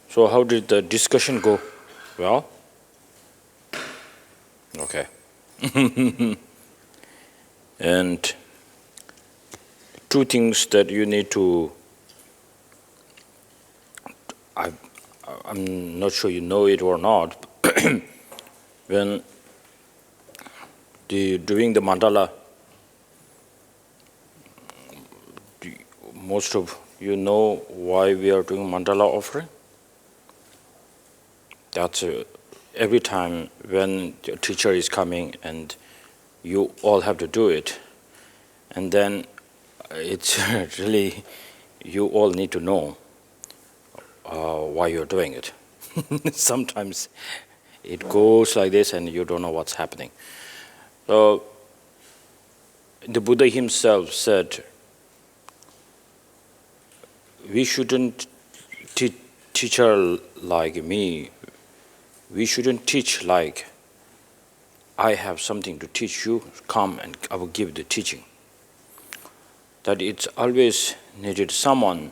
So how did the discussion go? Well? Okay. And two things that you need to, I'm not sure you know it or not, when doing the mandala, most of you know why we are doing mandala offering? That's every time when the teacher is coming and you all have to do it, and then it's really, you all need to know why you're doing it. Sometimes it goes like this and you don't know what's happening. So the Buddha himself said, we shouldn't teacher like me. We shouldn't teach like I have something to teach you, come and I will give the teaching. That it's always needed someone,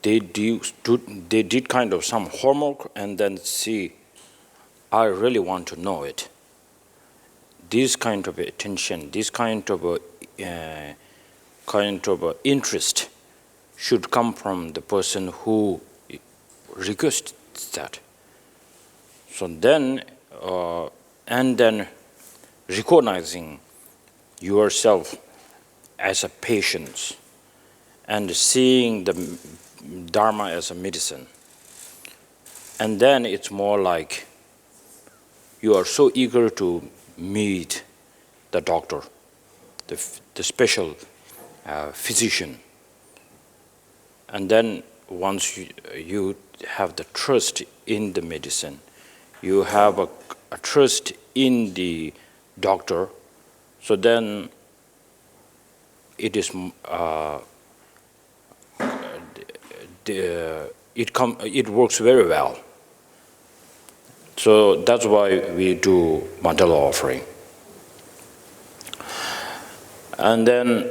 they did kind of some homework and then see, I really want to know it. This kind of attention, this kind of interest should come from the person who requests that. So then, and then recognizing yourself as a patient and seeing the Dharma as a medicine. And then it's more like you are so eager to meet the doctor, the special physician. And then once you have the trust in the medicine, you have a trust in the doctor, so then it is it works very well. So that's why we do mandala offering. And then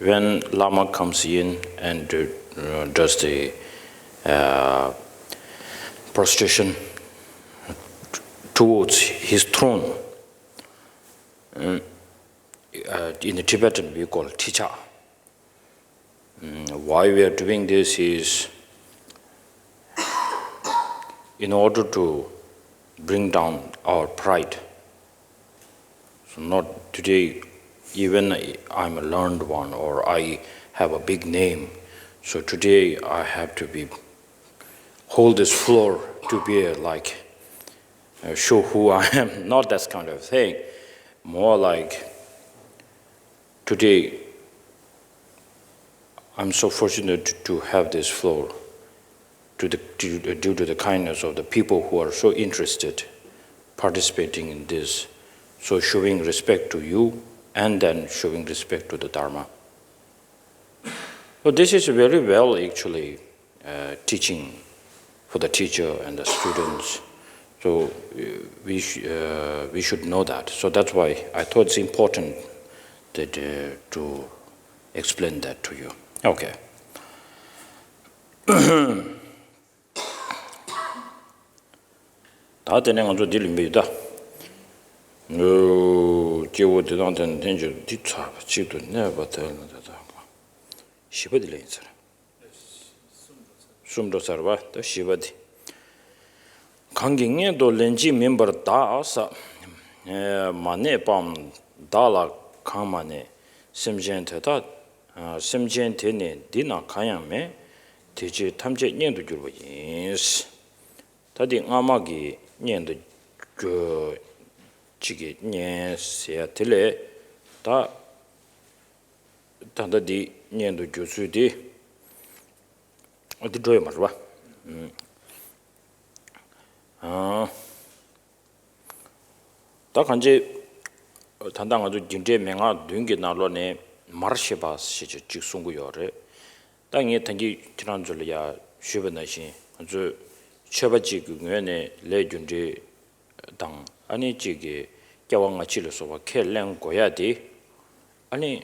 when Lama comes in and does the prostration towards his throne, in the Tibetan we call ticha. Why we are doing this is in order to bring down our pride. So not today, even I'm a learned one or I have a big name, so today I have to hold this floor to be like show who I am, not that kind of thing. More like today I'm so fortunate to have this floor due to the kindness of the people who are so interested participating in this. So showing respect to you and then showing respect to the Dharma. So this is very well actually teaching for the teacher and the students. So we should know that. So that's why I thought it's important that, to explain that to you. Okay. 다 되는 건 좀 딜입니다. 제가 대단한 텐션 뒤차 지도 내가 되는다. 시버들이 있어요. 숨도 살아. 또 시버디. 강경에도 렌지 멤버 다 아사 마네 밤 달라 강만에 심젠테다 심젠테네 디나 가야메 대지 탐제 년도 줄고 인스 다디 아마기 년도 그 지게 년세야 틀에 다 단다디 년도 주수디 어디 줘야 말봐 다 간지 단당 아주 진짜 명아 된게 나로네 마르시바 시지 직송구요래 땅에 단지 지난줄이야 쉬버나시 아주 쳐바지 그면에 레준지 당 아니 지게 겨왕아 치르서 켈랭 고야디 아니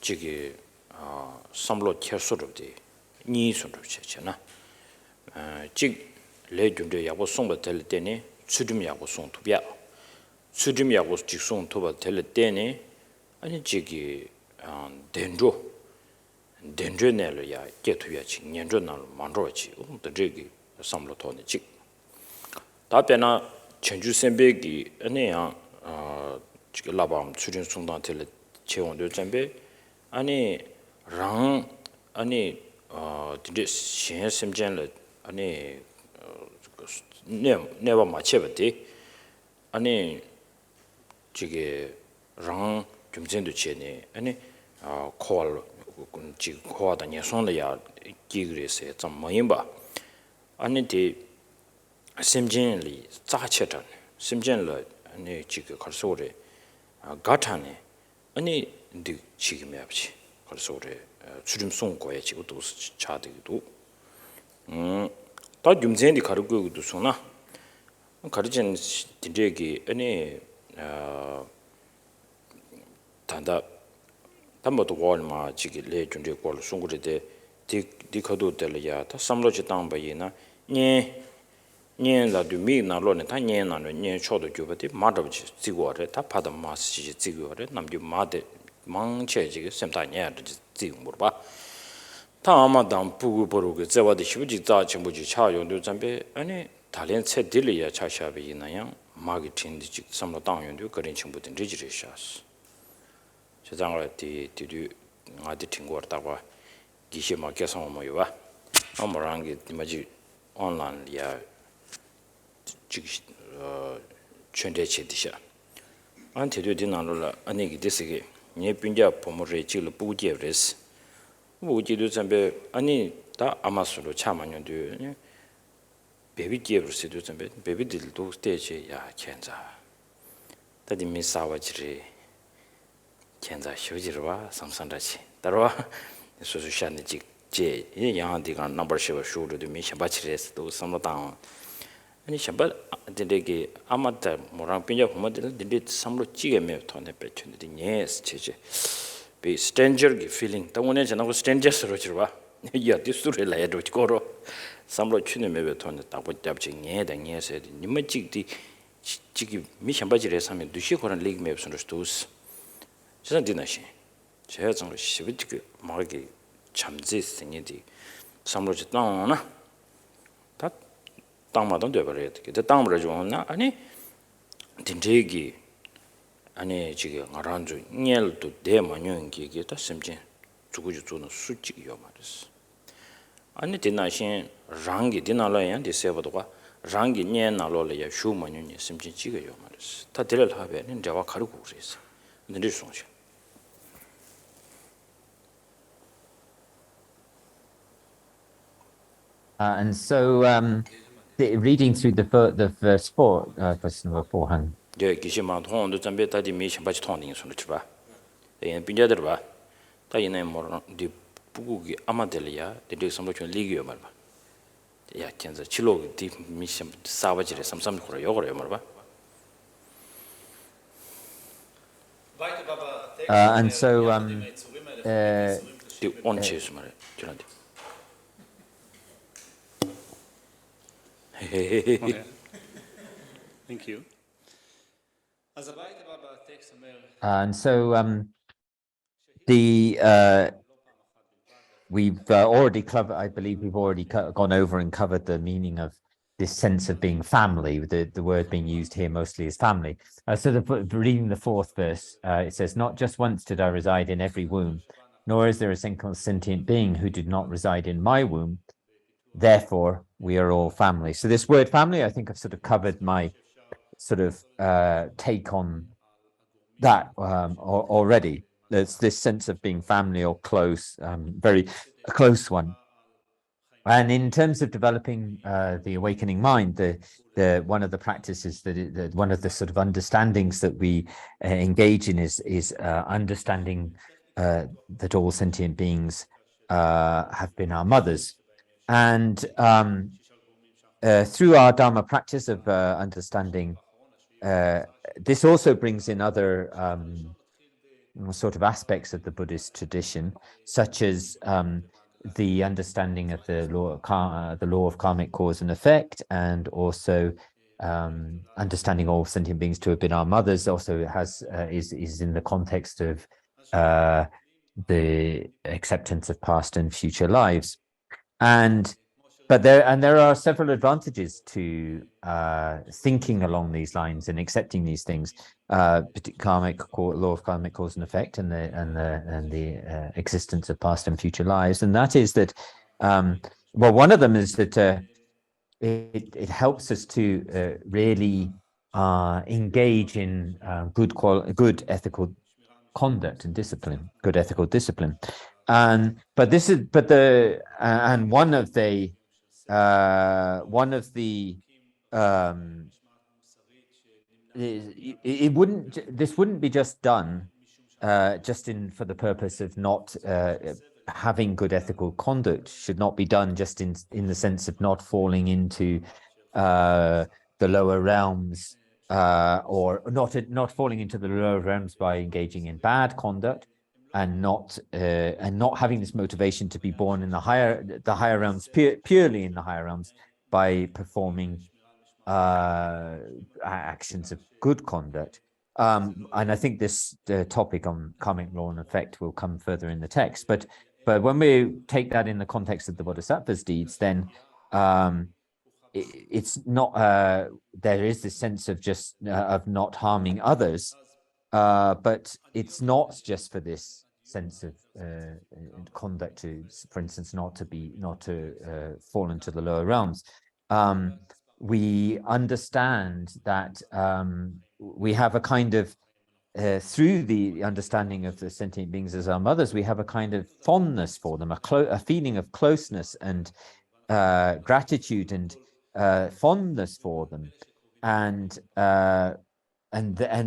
지게 삼로 켜서로디 ni sundu chechena jig le junde yabo songba tel tene sudum yabo song tubya sudum yabo jig song tuba tel tene ani jigi denjo nelo ya getuya chi nyenjo nalo mandro chi de jigi samlo tone jig 답변아 전주 선배기 아니야 지금 라밤 출연 순간 텔레 채원도 전배 아니 랑 아니 진짜 신의 심전을 아니 네바 맞춰버디 아니 지게 랑 좀전도 채네 아니 콜 지금 코하다 녀손이야 기그레스에 좀 뭐인바 아니 디 심진리 자체전 심진을 아니 지금 걸소래 가타네 아니 디 지금이 없지 걸소래 주름 송고에 지금도 차대도 다 좀전이 가르고도 소나 가르진 딘데기 아니 단다 담보도 월마 지기 레준데 걸 송고레데 디커도 될야 다 삼로지 땅바이나 년라 두미 나로네 다 년나노 년 초도 주버디 마더지 지고래 다 파다 마스지 지고래 남주 마데 망체지 셈다냐 지고 물어봐 다마당 부부버로게 제와디 시부지 자 전부지 차용도 잠배 아니 달련 체딜이야 차샤베 이나양 마케팅디 삼로 당연도 그런 친구들 리지리샤스 저장을 뒤뒤 아디 팅고르다고 기시마 계속 뭐요와 아무랑게 디마지 온라인이야 전대체디샤 안테도 디나로라 아니기 데스게 녜빈자 포모레 찔 부제브레스 부지도 잠베 아니 다 아마스로 차만년도 베비제브스도 잠베 베비딜도 스테이지 야 켄자 다디 미사와지리 켄자 쇼지르와 삼산다치 따라와 소소샤니 제 양한디가 넘버 10 쇼르도 미샤바치레스도 삼로당 아니 샤바 데데게 아마다 모랑 빈자 보마들 데데 삼로 찌게메 토네 베춘데 네스 체제 비 스탠저기 필링 당원에 전하고 스탠저스로 지르와 야 디스루에 라야도 거로 삼로 추네메베 토네 따고 잡지 네다 네세 니마직디 지기 미샤바지레 사면 두시 거란 리그 맵스로 스토스 저는 디나시 제가 정말 시비지 마르게 참지 생이디 삼로지 땅나 다 땅마다 되버려야 돼. 땅으로 좋나 아니 딘데기 아니 지금 알아줘 녀도 대만용 기계 다 심진 주고주 주는 수직이요 말이스 아니 디나신 랑기 디나라야 디세버도가 랑기 녀나로래야 슈만용이 심진 지게요 말이스 다 들을 하베는 저와 가르고 그랬어 근데 송시 And so reading through the verse 4, verse number 400. 제 기시만 통도 잠베 다디 미신바치 통딩 손을 쳐 봐. 예, 빈자들 봐. 다 이내 뭐디 부국이 아마델이야. 데데 섬로촌 리기요 말 봐. 야, kenza chilo di 미신 사바지레 삼삼 코라 요거래 말 봐. And so 디 온체스 말해. 저런데. Okay. Thank you. and so we've already covered, I believe we've already gone over and covered the meaning of this sense of being family, the word being used here mostly is family. So reading the fourth verse, it says, not just once did I reside in every womb, nor is there a single sentient being who did not reside in my womb. Therefore, we are all family. So this word family, I think I've sort of covered my sort of take on that already. There's this sense of being family or close, very a close one. And in terms of developing the awakening mind, the one of the practices that one of the sort of understandings that we engage in is understanding that all sentient beings have been our mothers. And through our Dharma practice of understanding, this also brings in other sort of aspects of the Buddhist tradition, such as the understanding of the law of karmic cause and effect, and also understanding all sentient beings to have been our mothers also is in the context of the acceptance of past and future lives. But there are several advantages to thinking along these lines and accepting these things, law of karmic cause and effect, and the existence of past and future lives. And that is that, well, one of them is that it helps us to really engage in good ethical conduct and discipline, good ethical discipline. And one of the this wouldn't be just done just for the purpose of not having good ethical conduct. Should not be done just in the sense of not falling into the lower realms, or not falling into the lower realms by engaging in bad conduct, and not having this motivation to be born in the higher realms, purely in the higher realms, by performing actions of good conduct. And I think this topic on karmic law and effect will come further in the text. But when we take that in the context of the Bodhisattva's deeds, then it's not. There is this sense of just of not harming others, but it's not just for this sense of conduct to, for instance, not to fall into the lower realms. We understand that we have a kind of through the understanding of the sentient beings as our mothers, we have a kind of fondness for them, a feeling of closeness and gratitude and fondness for them, and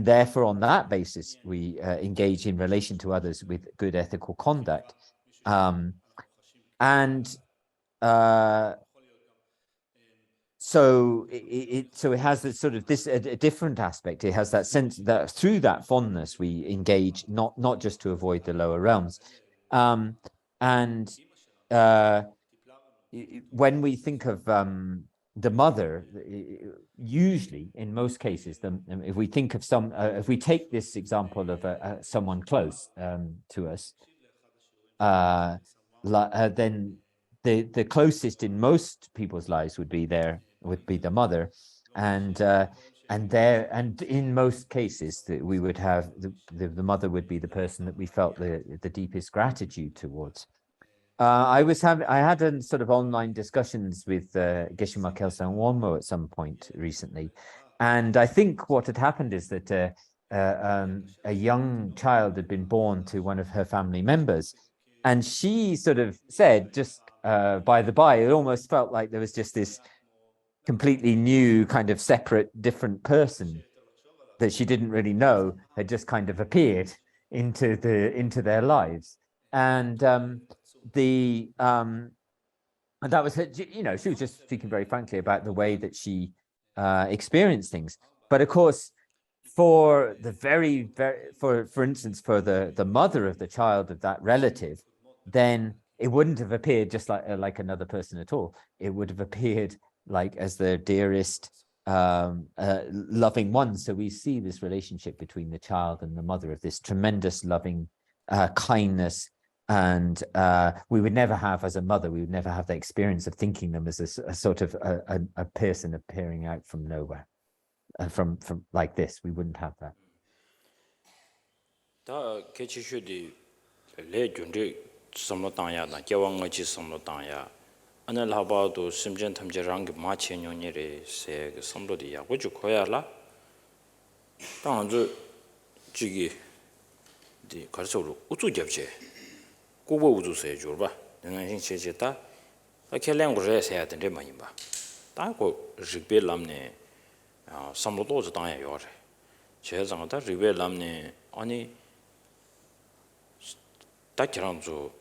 therefore on that basis we engage in relation to others with good ethical conduct, so it has this sort of a different aspect. It has that sense that through that fondness we engage not just to avoid the lower realms, and when we think of the mother, usually in most cases, if we think of if we take this example of someone close to us, then the closest in most people's lives would be the mother, and in most cases that we would have the mother would be the person that we felt the deepest gratitude towards. I had a sort of online discussions with Geshe-ma Kelsang Wonmo at some point recently, and I think what had happened is that a young child had been born to one of her family members, and she sort of said, just by the by, it almost felt like there was just this completely new kind of separate, different person that she didn't really know had just kind of appeared into their lives, and and that was her, she was just speaking very frankly about the way that she experienced things. But of course, for instance, for the mother of the child of that relative, then it wouldn't have appeared just like another person at all. It would have appeared like as their dearest loving one. So we see this relationship between the child and the mother of this tremendous loving kindness. And we would never have, as a mother, we would never have the experience of thinking them as a sort of a person appearing out from nowhere, from like this. We wouldn't have that. kubo uzu se jurba nang hin che che ta ke leng go re se ya den de ma yin ba ta ko rigbe lam ne samlo do zu dang ya yo re che zang da rigbe lam ne ani ta kirang zu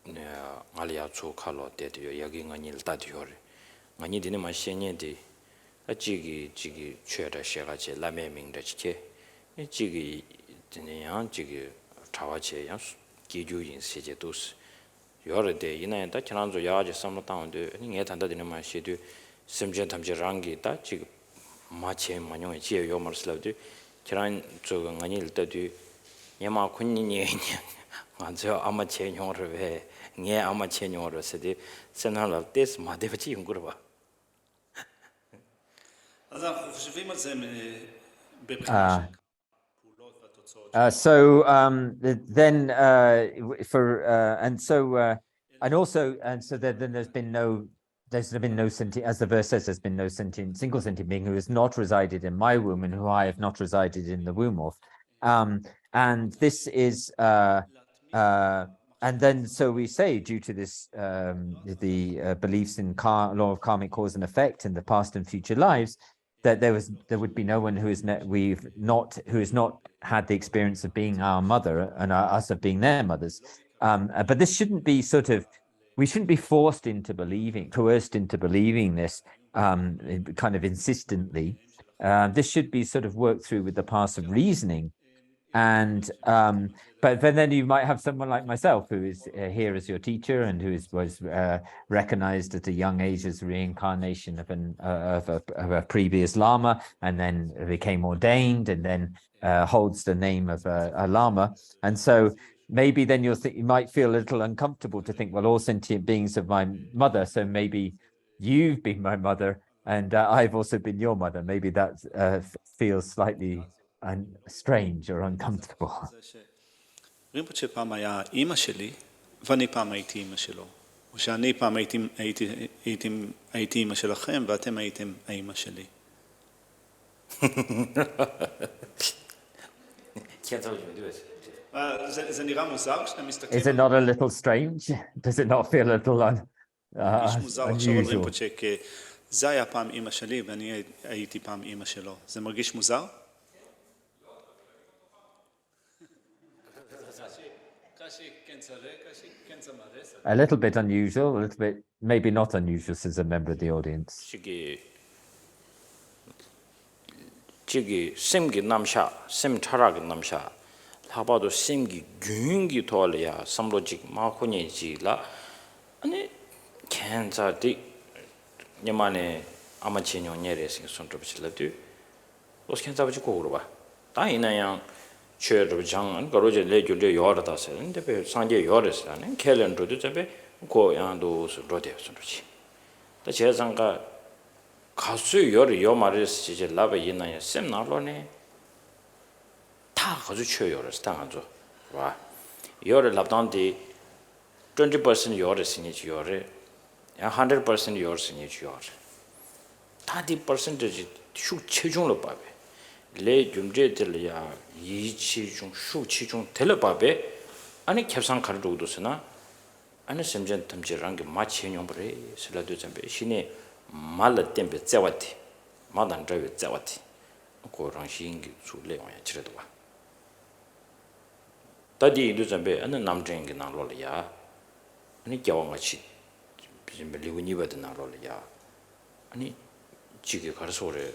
ne alia chu khalo de de ya gi ngani ta de yo re ngani de ne ma shen ye de a ji gi che da she ga che la me ming de che ji gi de ne yang ji gi 타와체 양 기주인 세제도스 요르데 이나다 지난주 야지 삼로타운데 닝에 단다드는 마시도 심전 탐지 랑기다 지금 마체 마뇽에 지에 요마르슬라도 지난 저거 아닐 때도 예마 군인이 먼저 아마 제용을 왜 아마 제용을 쓰디 senal tes madevchi yungurwa. So then then there's been no sentient, as the verse says, there's been no single sentient being who has not resided in my womb and who I have not resided in the womb of. And this is and then so we say, due to this the beliefs in law of karmic cause and effect in the past and future lives, that there would be no one who has not had the experience of being our mother and us of being their mothers. But this shouldn't be we shouldn't be coerced into believing this kind of insistently. This should be sort of worked through with the paths of reasoning. And but then you might have someone like myself who is here as your teacher and who was recognized at a young age as reincarnation of a previous lama, and then became ordained, and then holds the name of a lama. And so maybe then you might feel a little uncomfortable to think, well, all sentient beings are my mother, so maybe you've been my mother and I've also been your mother. Maybe that feels slightly strange or uncomfortable. rinpoche פעם היה אימא שלי, ואני פעם הייתי אימא שלו. או שאני פעם הייתי אימא שלכם, ואתם הייתם האימא שלי. זה נראה מוזר כשאתם מסתכלים... Is it not a little strange? Does it not feel a little unusual? זה היה פעם אימא שלי, ואני הייתי פעם אימא שלו. זה מרגיש מוזר? A little bit unusual, a little bit maybe not unusual, says a member of the audience. 지기 심기 남샤 심 차라기 남샤 하바도 심기 균기 토알이야 삼로직 마코니지라 아니 캔자디 녀만에 아마치뇽녀레스 손톱실라도 오스캔자부지 고르바 다이나양 최르장 거로제 레줄레 요르다세 근데 배 상제 요르스라네 캘렌더도 잡에 고양도 로데 손톱지 다 제상가 가수 요르 요 말을 이제 라베 있나요 셈나로네 다 가수 최 요르스 당하죠 와 요르 랍단디 20% 요르 시니지 요르 100% 요르 시니지 요르 다디 퍼센티지 슈 최종로 봐베 레 줌제들이야 이치중 슈치중 텔레바베 아니 캡상 가르도도스나 아니 심전 탐지랑 게 마치뇽브레 슬라도 잠베 신이 말을 땜베 짜와티 마단 저베 짜와티 고랑 신기 줄레와야 지레도 봐 다디 이두잠베 아니 남쟁게 나로려야 아니 겨왕같이 비좀 리고니버드 나로려야 아니 지게 가르소래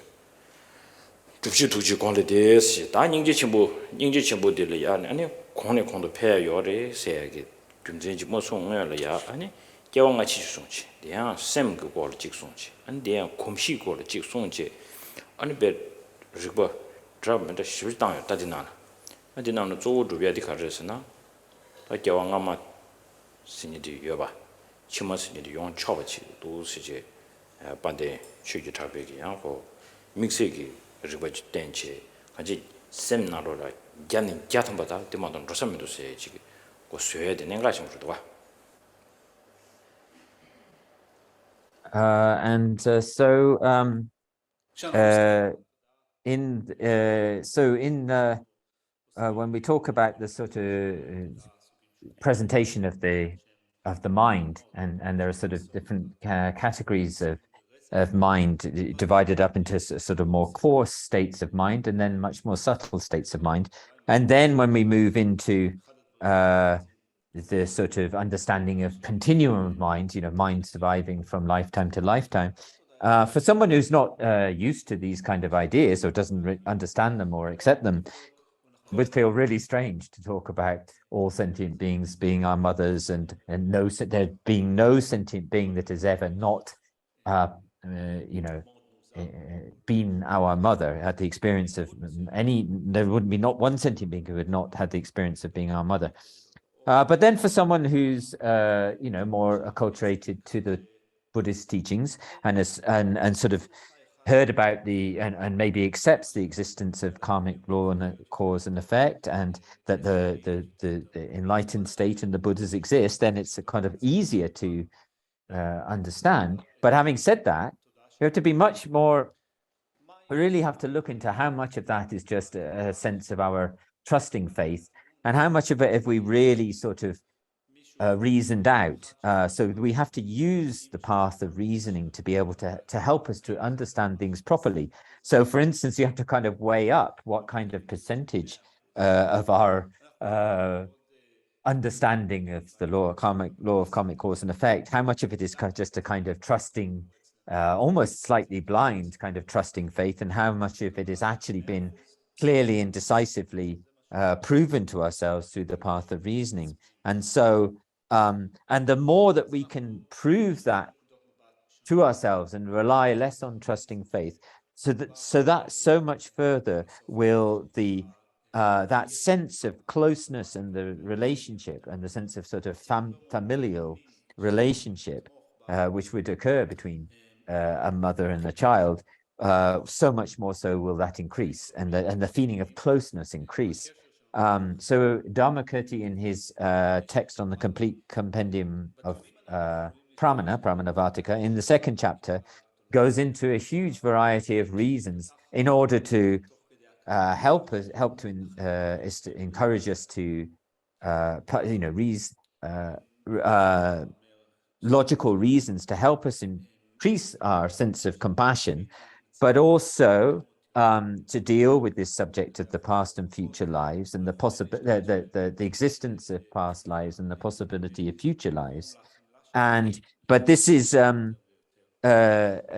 두지 관리돼시 다 닝지 친구들이야 아니 공내 공도 패요래 세게 좀전지 뭐 송어야 아니 겨왕같이 주송지 대양 샘 그걸 직송지 안 대양 곰시 그걸 직송지 아니 배 르버 드라면다 실당요 다디나 아디나는 조우 주비아디 가르스나 다 겨왕아마 신이디 여봐 치마스니디 용 쳐버치 도시제 반대 취지 타백이 하고 믹스기 르버지 땡치 아직 샘나로라 갸는 갸탐바다 데마던 로섬도세 지금 고 쇠야 되는 거 좀 그러다 봐 And when we talk about the sort of presentation of the mind, and there are sort of different categories of mind divided up into sort of more coarse states of mind and then much more subtle states of mind, and then when we move into the sort of understanding of continuum of mind, mind surviving from lifetime to lifetime. For someone who's not used to these kind of ideas or doesn't understand them or accept them, would feel really strange to talk about all sentient beings being our mothers and there being no sentient being that has ever not, been our mother, had the experience of there wouldn't be not one sentient being who had not had the experience of being our mother. But then for someone who's, more acculturated to the Buddhist teachings and sort of heard about and maybe accepts the existence of karmic law and cause and effect, and that the enlightened state and the Buddhas exist, then it's kind of easier to understand. But having said that, you have to be much more, we really have to look into how much of that is just a sense of our trusting faith, and how much of it have we really sort of reasoned out. So we have to use the path of reasoning to be able to help us to understand things properly. So for instance, you have to kind of weigh up what kind of percentage of our understanding of the law of karmic cause and effect, how much of it is just a kind of trusting, almost slightly blind kind of trusting faith, and how much of it has actually been clearly and decisively proven to ourselves through the path of reasoning. And so, and the more that we can prove that to ourselves and rely less on trusting faith, so much further will the that sense of closeness and the relationship and the sense of sort of familial relationship, which would occur between a mother and a child, so much more so will that increase, and the feeling of closeness increase. So Dharmakirti, in his text on the complete compendium of Pramana-Vartika, in the second chapter, goes into a huge variety of reasons in order to help to encourage us to logical reasons to help us increase our sense of compassion, but also to deal with this subject of the past and future lives, and the existence of past lives and the possibility of future lives. But this is a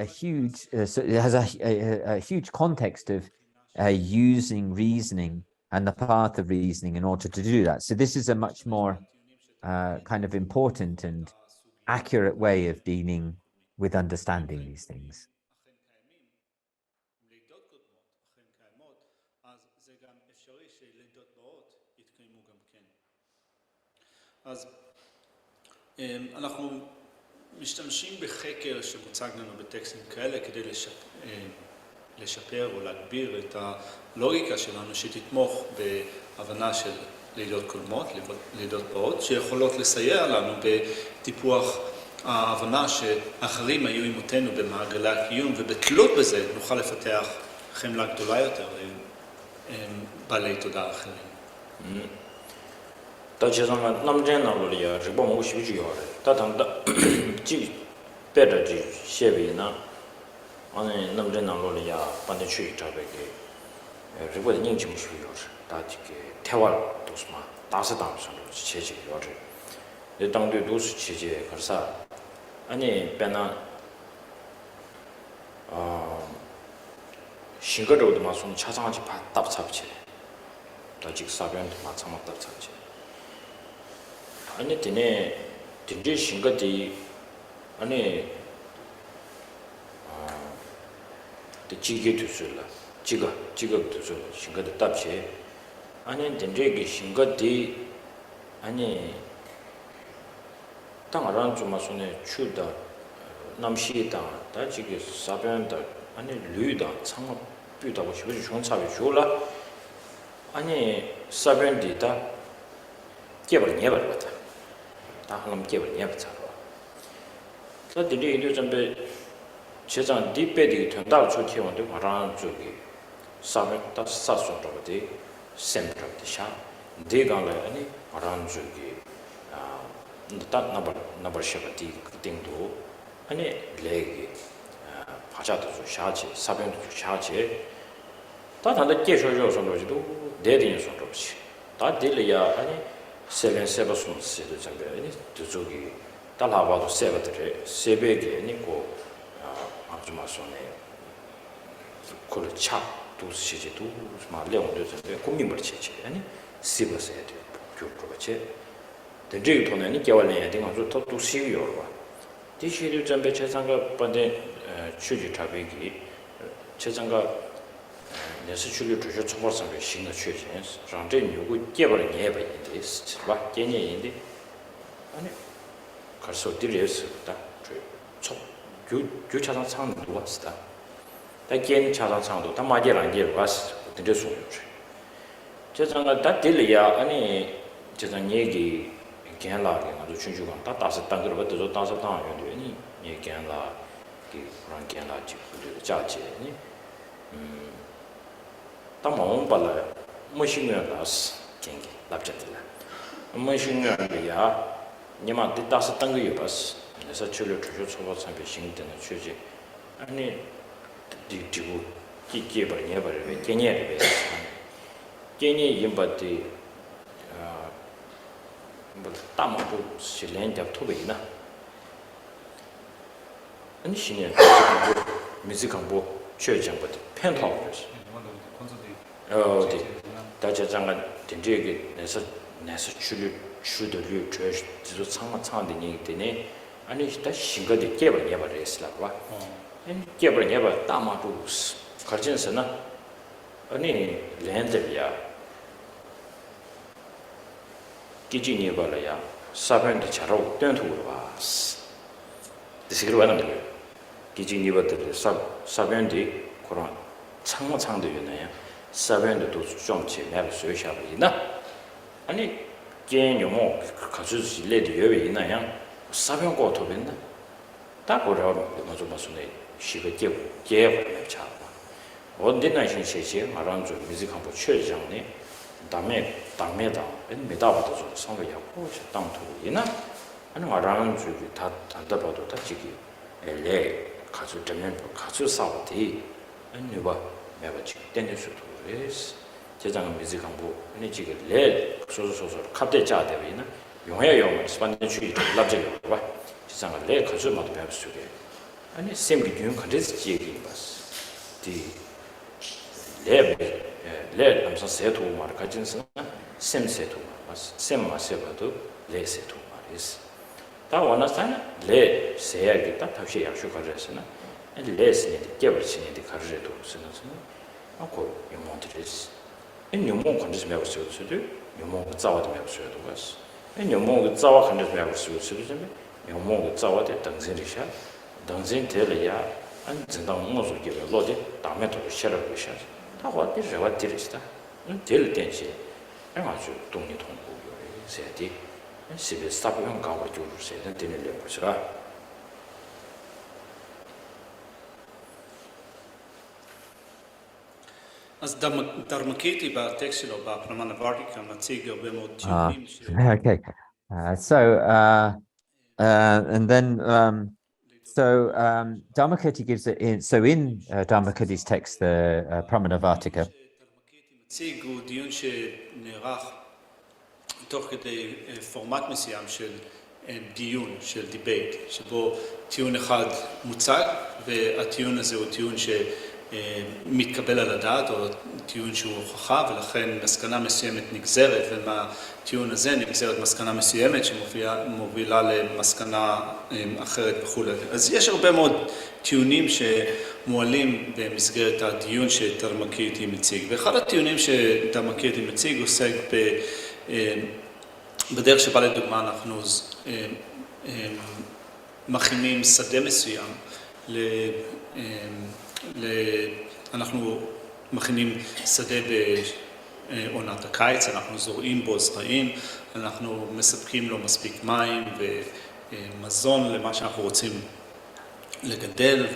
huge, so it has a huge context of using reasoning and the path of reasoning in order to do that. So this is a much more kind of important and accurate way of dealing with understanding these things. אז אנחנו משתמשים בחקר שמוצג לנו בטקסטים כאלה כדי לשפר או להגביר את הלוגיקה שלנו שתתמוך בהבנה של לידות קודמות, לידות באות, שיכולות לסייע לנו בטיפוח ההבנה שאחרים היו אימותינו במעגלי הקיום, ובתלות בזה נוכל לפתח חמלה גדולה יותר לבעלי תודעה אחרים. 다치서만 남전나로리아 지범 오시비지요. 다당다 지 베르지 셰비나 아니 남전나로리아 반대추이 잡에게 리버드 닝지 무시비요. 다지게 태월 도스마 다스당선으로 체제요를. 이 당도 도스 체제 그래서 아니 배나 신거로도 마손 차상하지 답잡체. 다직 사변도 마찬가지 답잡체. 아니 되네 진짜 신거디 아니 지게 두술라 지가 두술 신거디 답체 아니 된저기 신거디 아니 땅아란 좀 마손에 추다 남시다 다지게 사변다 아니 류다 상업 뷰다고 싶으시 존차비 줄라 아니 사변디다 깨버려 내버렸다 다 한번 깨버려 내버렸다 저들이 이제 좀be 제장 디베디 된다고 좋게원데 바람 쪽이 사변다 사소로디 센트럽디샤 대강에 아니 바람 쪽이 딱 나버셔버디 그ting도 아니 레기 파자도 샤지 사변도 샤지 다 단다 깨셔줘서도 내리는 소리지 다 들려야 아니 세ven 세버스는 세도 잠배 아니 저기 달라봐도 세버들이 세베게 아니고 아주 마소네 그걸 차 도시지 도 말려도 좀 고민을 치지 아니 시버스에 교포가체 된지 돈은 개월내에 된 거죠 또 시요로 봐 디시를 전배 최상가 번데 취지 타백이 최상가 내서 출력 주셔 초벌상의 신의 취지 장제 요구 개발을 예배인데 봐 개념인데 아니 가서 들려서다 교차상 상도 왔다 다견 차상 상도 다 맞이랑 게 왔어 근데 소요 제가 다 들려야 아니 제가 얘기 괜라게 아주 춘주가 다 다섯 단 그러고 또 다섯 단 연도니 얘기한라 그 그런 괜라지 그 자체니 다 마음 발라 뭐 신경 나스 경기 납작들라 뭐 신경이야 니만 다섯 단 거요 봤어 그래서 출력 주셔 초보 상비 신대는 취지 아니 디고 기계벌 예벌 개념에 대해서 개념 임바디 뭐 담아도 실행적 토베이나 아니 신의 미지강보 최장부터 펜타워스 다자장은 된지게 내서 출력 추들류 저 상마창의 얘기 때문에 아니 다 신거디 개벌 예벌을 했으라고 개벌 예벌 담아도 가진서나 아니 랜드야 기진이 벌어야 사변도 잘하고 땡투고 봐 디스그로 하는 거예요 기진이 버들 사변디 그런 창모창도 있나요 사변도 좀 제대로 소유하고 아니 개념 가지고 레디 여기 있나요 사변 거 도ben나 딱 그러고 맞아 맞네 시베 개개 차 어디나 신세시 말한 줄 미지 한번 최장네 담에다 메다부터 좀 상회하고 땅도 이나 아니 말하는 줄이 다 단답어도 다 지기 엘레 가지고 되면 가지고 싸우디 아니 봐 내가 지금 땡길 수도 그래서 제장 미지 한번 아니 지금 레 소소소 갑대자 되면은 용해 용을 스반된 주의 납작이 봐 세상을 레 가지고 맞도 배울 수 있게 아니 샘기 균 컨텐츠 얘기 봤어 디 레 남서 세토 말 가진서 샘 세토 샘 마세바도 레 세토 말이스 다 원하잖아 레 세야기 다 다시 약속 가져서나 레스니 개버치니 가르제도 쓰는 아고 용모들이스 이 용모 컨텐츠 배울 수 있어도 용모 자와도 배울 수 있어도 봤어 이 용모 자와 컨텐츠 배울 수 있어도 용모 자와도 당신이셔 당신 되려야 안 진당 모습 개별 로데 다음에도 셔를 셔 다와 디르와 디르스다 될 때지 아주 동리 통고 세디 시베 스타브형 가고 줄을 세는 되는 거라 אז דרמקיטי בטקסט שלו, בפרמן הוורטיקה, מציג הרבה מאוד טיעונים Okay. And then Dharmakirti gives it in. So in Dharmakirti's text, the Pramanavartika. מציג הוא דיון שנערך תוך כדי פורמט מסוים של דיון, של דיבייט, שבו טיעון אחד מוצג, והטיעון הזה הוא טיעון שמתקבל על הדעת, או טיעון שהוא הוכחה, ולכן מסקנה מסוימת נגזרת, ומהטיעון הזה נגזרת מסקנה מסוימת שמובילה למסקנה אחרת וכו'. אז יש הרבה מאוד טיעונים שמועלים במסגרת הדיון שדרמקירטי מציג. ואחד הטיעונים שדרמקירטי מציג עוסק בדרך שבה לדוגמה אנחנו מכינים שדה מסוים, אנחנו מכינים שדה בעונת הקיץ, אנחנו זורעים בו זרעים, אנחנו מספקים לו מספיק מים ומזון למה שאנחנו רוצים לגדל,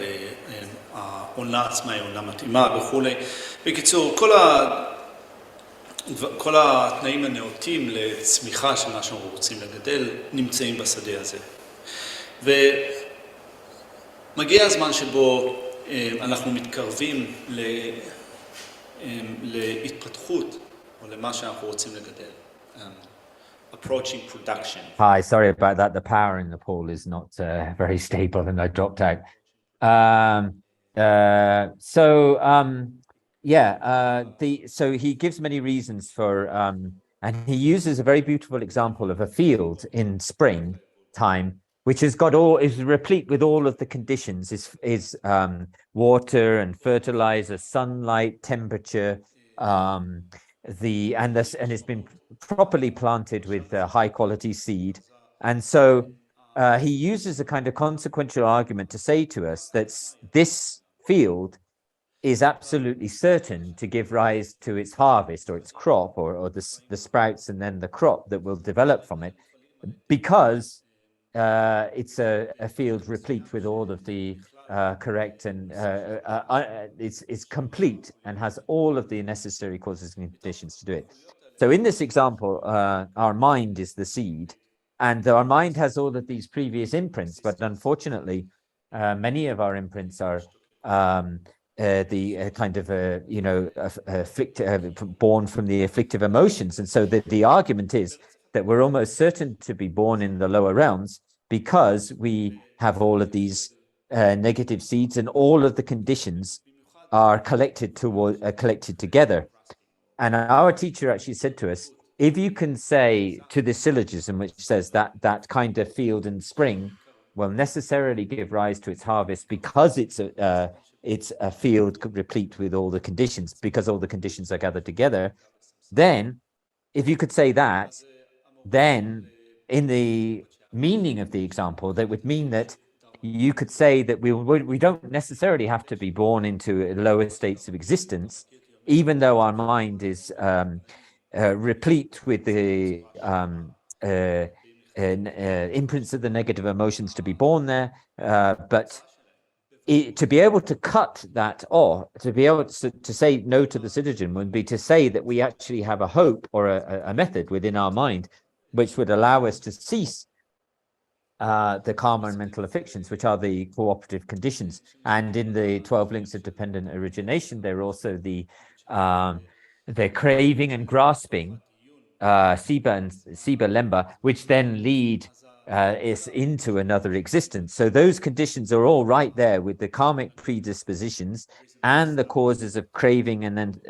והעונה עצמה היא עונה מתאימה וכו'. בקיצור, כל התנאים הנאותים לצמיחה של מה שאנחנו רוצים לגדל נמצאים בשדה הזה. ומגיע הזמן שבו אנחנו מתקרבים להתפתחות או למה שאנחנו רוצים לגדל. Approaching production. Hi, sorry about that. The power in Nepal is not very stable and I dropped out. So he gives many reasons for, and he uses a very beautiful example of a field in spring time, which is replete with all of the conditions, is water and fertilizer, sunlight, temperature, and it's been properly planted with high quality seed. And so he uses a kind of consequential argument to say to us that this field is absolutely certain to give rise to its harvest or its crop, or the sprouts and then the crop that will develop from it, because it's a field replete with all of the correct and it's complete and has all of the necessary causes and conditions to do it. So in this example, our mind is the seed, and our mind has all of these previous imprints, but unfortunately, many of our imprints are the kind of born from the afflictive emotions. And so the argument is that we're almost certain to be born in the lower realms because we have all of these negative seeds, and all of the conditions are collected together. And our teacher actually said to us, if you can say to the syllogism which says that kind of field in spring will necessarily give rise to its harvest because it's a field replete with all the conditions, because all the conditions are gathered together, then if you could say that, then in the meaning of the example, that would mean that you could say that we don't necessarily have to be born into lower states of existence, even though our mind is replete with the imprints of the negative emotions to be born there, but to be able to cut that off, to be able to say no to the syllogism would be to say that we actually have a hope or a method within our mind which would allow us to cease the karma and mental afflictions, which are the cooperative conditions. And in the 12 links of dependent origination, there are also the craving and grasping, Siba and Siba Lemba, which then lead is into another existence. So those conditions are all right there with the karmic predispositions and the causes of craving and then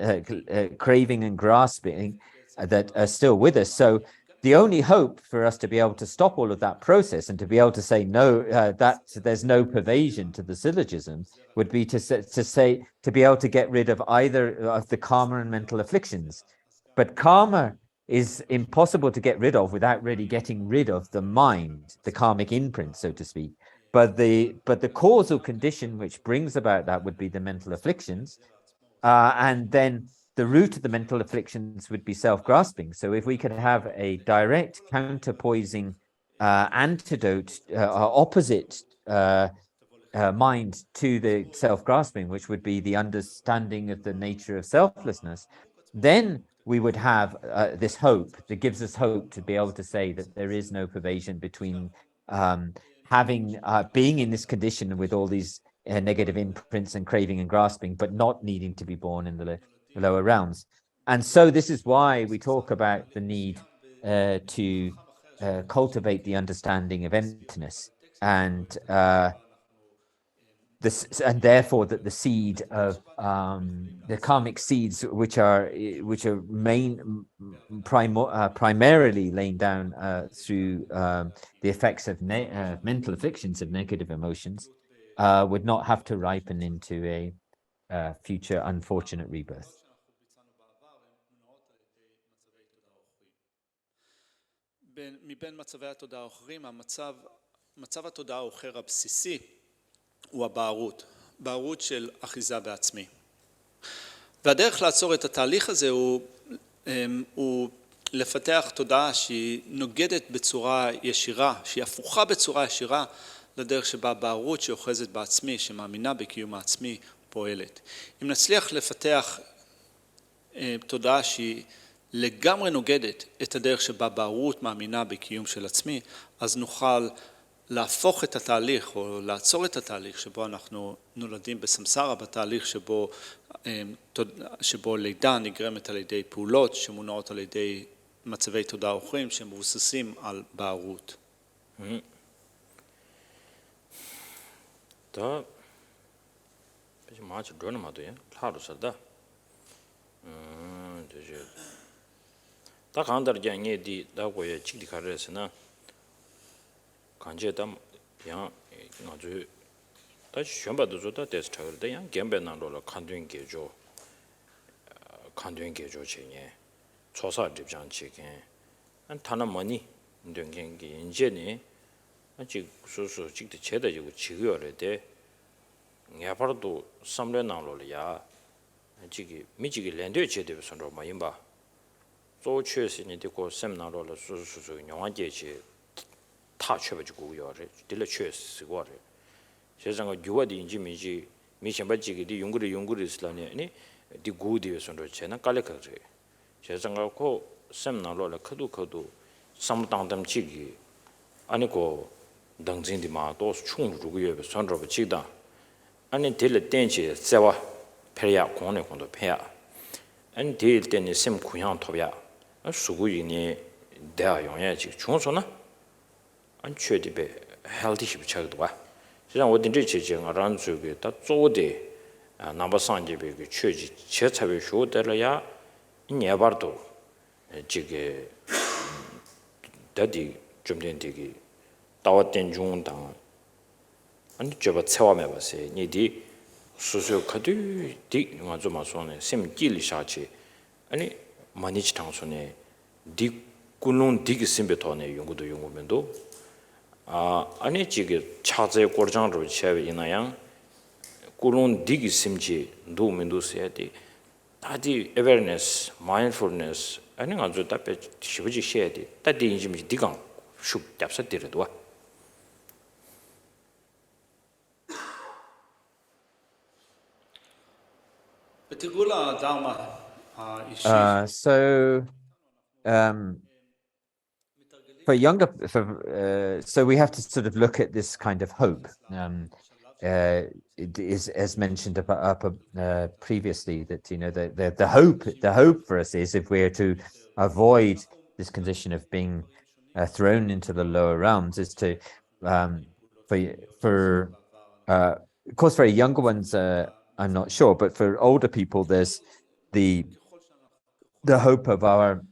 craving and grasping that are still with us. So the only hope for us to be able to stop all of that process and to be able to say no, that there's no pervasion to the syllogism, would be to be able to get rid of either of the karma and mental afflictions. But karma is impossible to get rid of without really getting rid of the mind, the karmic imprint, so to speak. But the causal condition which brings about that would be the mental afflictions, and then the root of the mental afflictions would be self-grasping. So if we could have a direct counterpoising antidote, opposite mind to the self-grasping, which would be the understanding of the nature of selflessness, then we would have this hope that gives us hope to be able to say that there is no pervasion between being in this condition with all these negative imprints and craving and grasping, but not needing to be born in the lower realms. And so this is why we talk about the need to cultivate the understanding of emptiness, and therefore that the seed of the karmic seeds, which are primarily laying down through the effects of mental afflictions of negative emotions, would not have to ripen into a future unfortunate rebirth. מבין מצבי התודעה האחרים, מצב התודעה האחר הבסיסי הוא הבערות, בערות של אחיזה בעצמי. והדרך לעצור את התהליך הזה הוא לפתח תודעה שהיא נוגדת בצורה ישירה, שהיא הפוכה בצורה ישירה לדרך שבה בערות שאוחזת בעצמי, שמאמינה בקיום העצמי, פועלת. אם נצליח לפתח תודעה שהיא לגמרי נוגדת את הדרך שבה בערות מאמינה בקיום של עצמי, אז נוכל להפוך את התהליך או לעצור את התהליך שבו אנחנו נולדים בסמסרה, בתהליך שבו לידה נגרמת על ידי פעולות שמונעות על ידי מצבי תודעה אחרים שמבוססים על בערות. 다 마치 드러나마도요. 하루 살다. 되죠. 다 간다르게 디 다고에 직디 가르스나 간제담 양 아주 다시选拔도 좋다 됐을 때 양 gemben나로라 칸드윈 게죠. 칸드윈 게죠 체에 조사 집장치게 한 타나머니 인경기 인제니 아직 소소 직디 제대로 지구열에 대 야바도 삼련나로야 지기 미지기 랜드 제대로 선로 마임바 조确实你 되고 셈나로라 수수수 영화제지 다 쳐가지고 요래 딜러确实过래 세상에 유와디 인지 미지 미션바지기 용구리 있으라니 아니 디 고디에 선로 제나 깔레카지 세상에 고 셈나로라 커도 삼당담 지기 아니고 당진디마 또 충루구에 선로 지다 아니 딜러 땡지 세와 페야 공내 공도 페야 아니 딜 때니 셈 구향 토야 수구이니 대화 용야지 중소나 안 최디베 헬디십 차도 와 지금 어딘지 지금 알아는 쪽에 다 쪼데 남바상제베 그 최지 제차베 쇼들어야 이내바도 지게 다디 좀 된디기 다왔던 중당 아니 저거 채워매 봤어요 니디 수수 카드 디 맞아 맞소네 셈 길리샤치 아니 마니치 당소네 디 군론 디기 심베토네 용구면도 아니 지게 차제 고장으로 채에 이나양 군론 디기 심지 도면도스야디 다디 awareness mindfulness 아니 아주 답에 쉬지 쉬야디 다디 인지미 디강 슉 잡사디르도 So for younger, so we have to sort of look at this kind of hope. It is as mentioned up previously that the hope for us is if we're to avoid this condition of being thrown into the lower realms is to of course for younger ones I'm not sure, but for older people there's the hope of our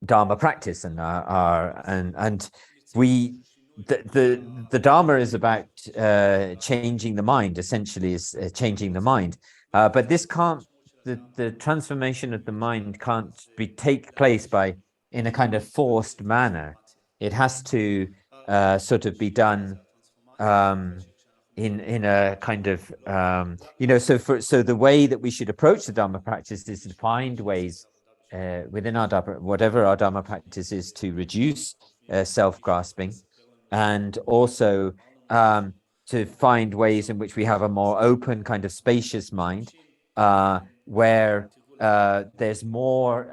Dharma practice and the Dharma is about changing the mind, essentially is changing the mind, but this can't, the transformation of the mind can't take place in a kind of forced manner. It has to sort of be done in a kind of so the way that we should approach the Dharma practice is to find ways within our Dharma, whatever our Dharma practice is, to reduce self-grasping, and also to find ways in which we have a more open kind of spacious mind, where there's more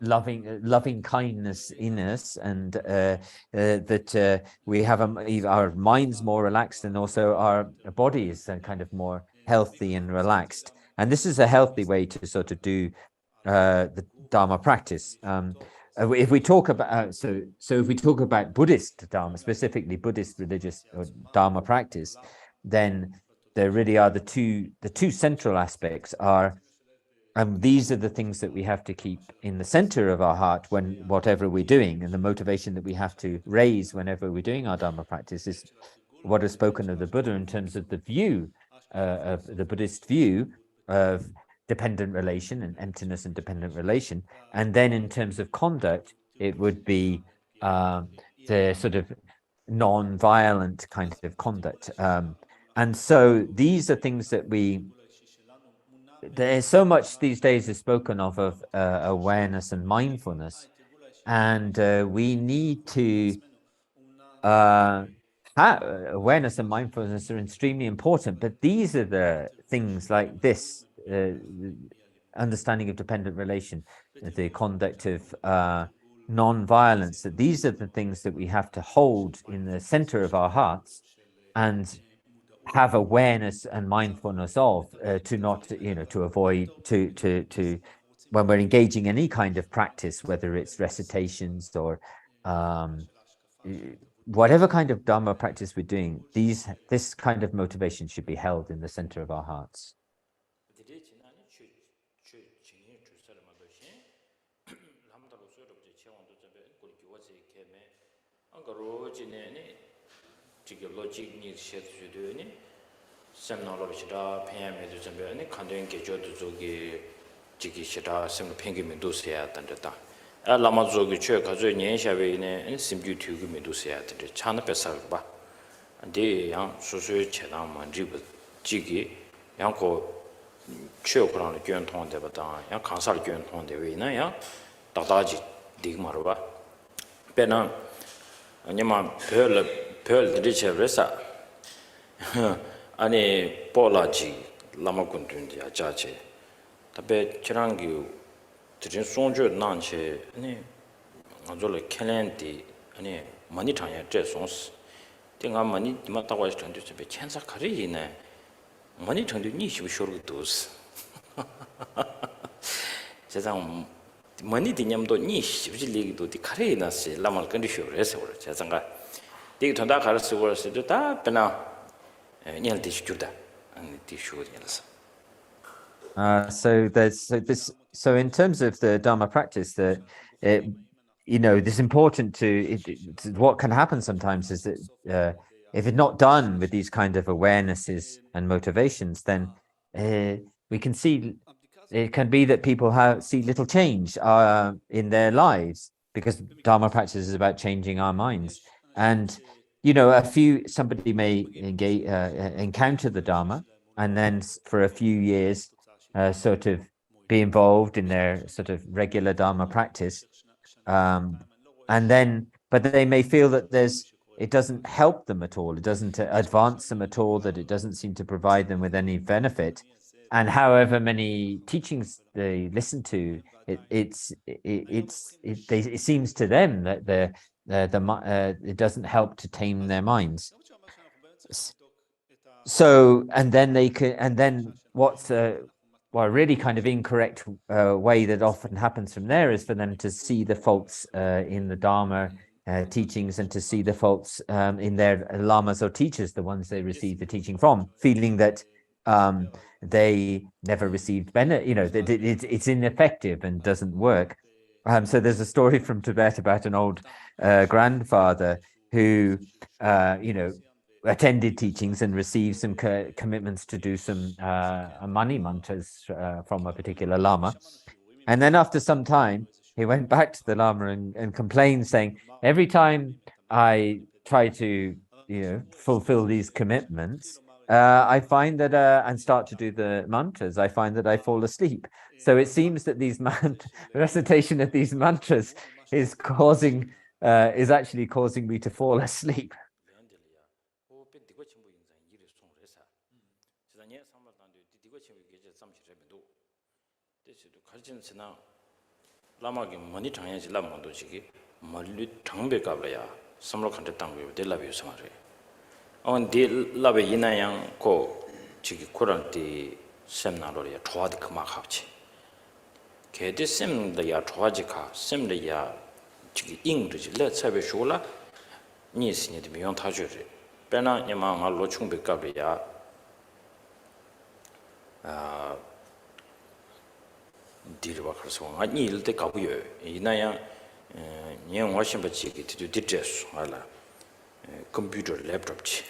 loving kindness in us, and that we have our minds more relaxed, and also our bodies are kind of more healthy and relaxed. And this is a healthy way to sort of do the Dharma practice. If we talk about if we talk about Buddhist Dharma, specifically Buddhist religious or Dharma practice, then there really are the two central aspects are, these are the things that we have to keep in the center of our heart when whatever we're doing, and the motivation that we have to raise whenever we're doing our Dharma practice is what is spoken of the Buddha in terms of the view of the Buddhist view of dependent relation and emptiness and dependent relation. And then in terms of conduct, it would be the sort of non-violent kind of conduct. And so these are things that there's so much these days is spoken of awareness and mindfulness, and we need to awareness and mindfulness are extremely important, but these are the things like this, understanding of dependent relation, the conduct of non-violence, that these are the things that we have to hold in the center of our hearts and have awareness and mindfulness of, to not, to avoid, to when we're engaging any kind of practice, whether it's recitations or whatever kind of Dharma practice we're doing, this kind of motivation should be held in the center of our hearts. logic needs shit to do any. Some knowledge da PM to some any condoing gejo to zogi jiki shita some pinky medusia than the da. A lama zogi church has a nianshawe and simple to medusia to the China Pesarba. And they young social chedam and jibble jiggy, yanko church around the Gun Ton de Batan, young consult Gun Ton de Vina, Dadaji Digmarva. Penam, and Yama Pearl the richer resa. 아니 폴라지 라마군든지 아자체 답에 지랑기 드린 송주 난체 아니 아졸 켈렌티 아니 많이 타야 제 송스 띵아 많이 디마타고 있을 텐데 제 천사 가리네 많이 정도 니시고 쇼르 도스 세상 많이 디냠도 니시고 리기도 디 카레나스 라말 컨디쇼레서 세상가 디기 돈다 가르스 버스도 다 베나 So in terms of the Dharma practice, that it's important what can happen sometimes is that if it's not done with these kind of awarenesses and motivations, then we can see it can be that people see little change in their lives, because Dharma practice is about changing our minds. And somebody may encounter the Dharma and then for a few years sort of be involved in their sort of regular Dharma practice, but they may feel that it doesn't help them at all, it doesn't advance them at all, that it doesn't seem to provide them with any benefit. And however many teachings they listen to, it seems to them that it doesn't help to tame their minds. So, and then what's a really kind of incorrect way that often happens from there is for them to see the faults in the Dharma teachings, and to see the faults in their lamas or teachers, the ones they receive the teaching from, feeling that they never received benefit, that it's ineffective and doesn't work. So there's a story from Tibet about an old grandfather who, attended teachings and received some commitments to do some money mantras from a particular lama. And then after some time, he went back to the lama and complained, saying, every time I try to, fulfill these commitments, I find that, and start to do the mantras, I find that I fall asleep. So it seems that recitation of these mantras is actually causing me to fall asleep. On the love yinayang ko chiki kuranti sem naloria troadi kama khapchi. Kedi sem da ya troadi ka sem da ya chiki ingri le tsabe shula ni sini de miyon tajuri. Bena nyama nga lo chungbe kabe ya dirwa kharso nga ni ilde kabuyo yinayang nyang washimba chiki tidu didresu ala computer laptop chi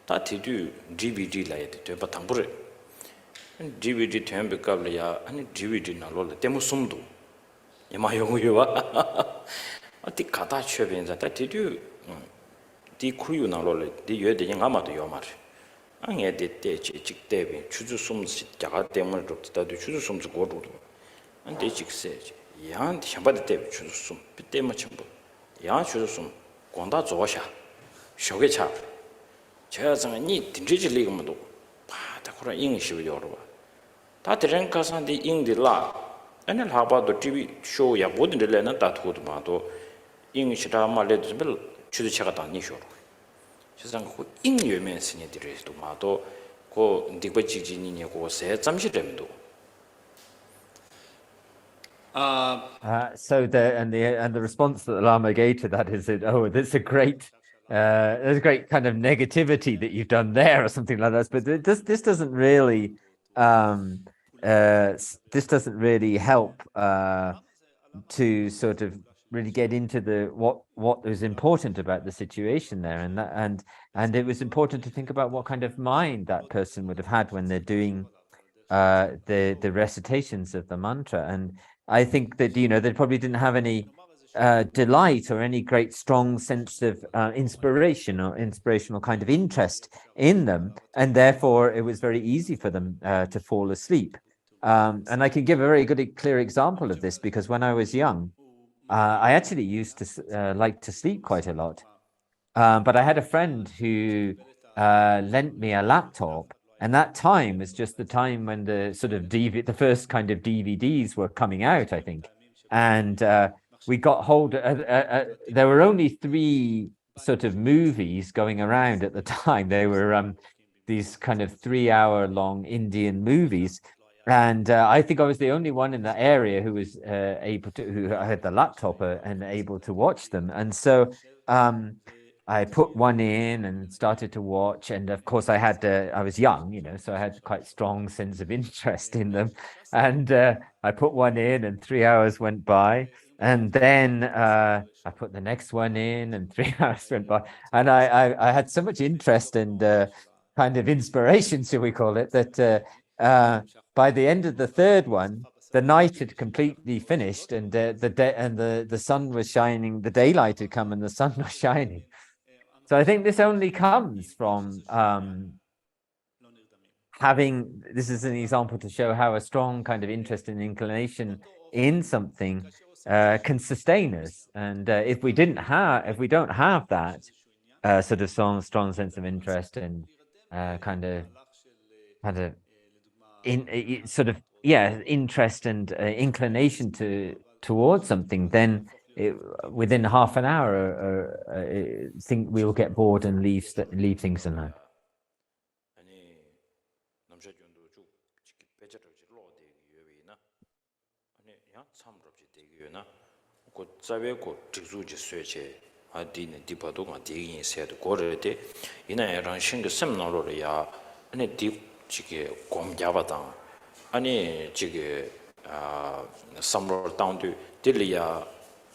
ta tidu DVD la yade te batambure DVD tembe kabla ya ani DVD na lo temu sumdu yama yongu wa ati kata chöbenza ta tidu di kuyu na lo di yede ngama do yomar angye de te chik tebe chuzu sumsi jaga temur do ta du chuzu sumsi godu ande chikse yan shambade tebe chuzu sum bitema chimbo ya chuzu sum gonda zosha 쇼게 차 제가 니 딘지지 리그모도 바다 그런 잉시를 열어봐 다 드랭 가산디 잉디라 아니 하바도 TV 쇼야 모든 데는 다 두고도 봐도 잉시라 말레도 별 주도체가 다 니쇼 세상 그 잉여면 스니들이도 봐도 그 니버지지니고 세 잠시점도 So the response that the Lama gave to that is that, that's a great there's a great kind of negativity that you've done there or something like that, but this doesn't really help to sort of really get into what was important about the situation there, and it was important to think about what kind of mind that person would have had when they're doing the recitations of the mantra. And I think that they probably didn't have any delight or any great strong sense of inspiration or inspirational kind of interest in them, and therefore it was very easy for them to fall asleep. And I can give a very good clear example of this, because when I was young, I actually used to like to sleep quite a lot, but I had a friend who lent me a laptop. And that time was just the time when the sort of the first kind of DVDs were coming out, I think. And we got hold there were only 3 sort of movies going around at the time. They were these kind of 3-hour-long Indian movies. And I think I was the only one in the area who was who had the laptop and able to watch them. And so I put one in and started to watch, and of course I was young, so I had quite strong sense of interest in them. And I put one in, and 3 hours went by, and then I put the next one in, and 3 hours went by, and I had so much interest and kind of inspiration, shall we call it, that by the end of the third one, the night had completely finished, and the sun was shining, the daylight had come, and the sun was shining. So I think this only comes from this is an example to show how a strong kind of interest and inclination in something can sustain us. And if we don't have that sort of strong sense of interest and interest and inclination towards something, then within half an hour, think we will get bored and leave things alone.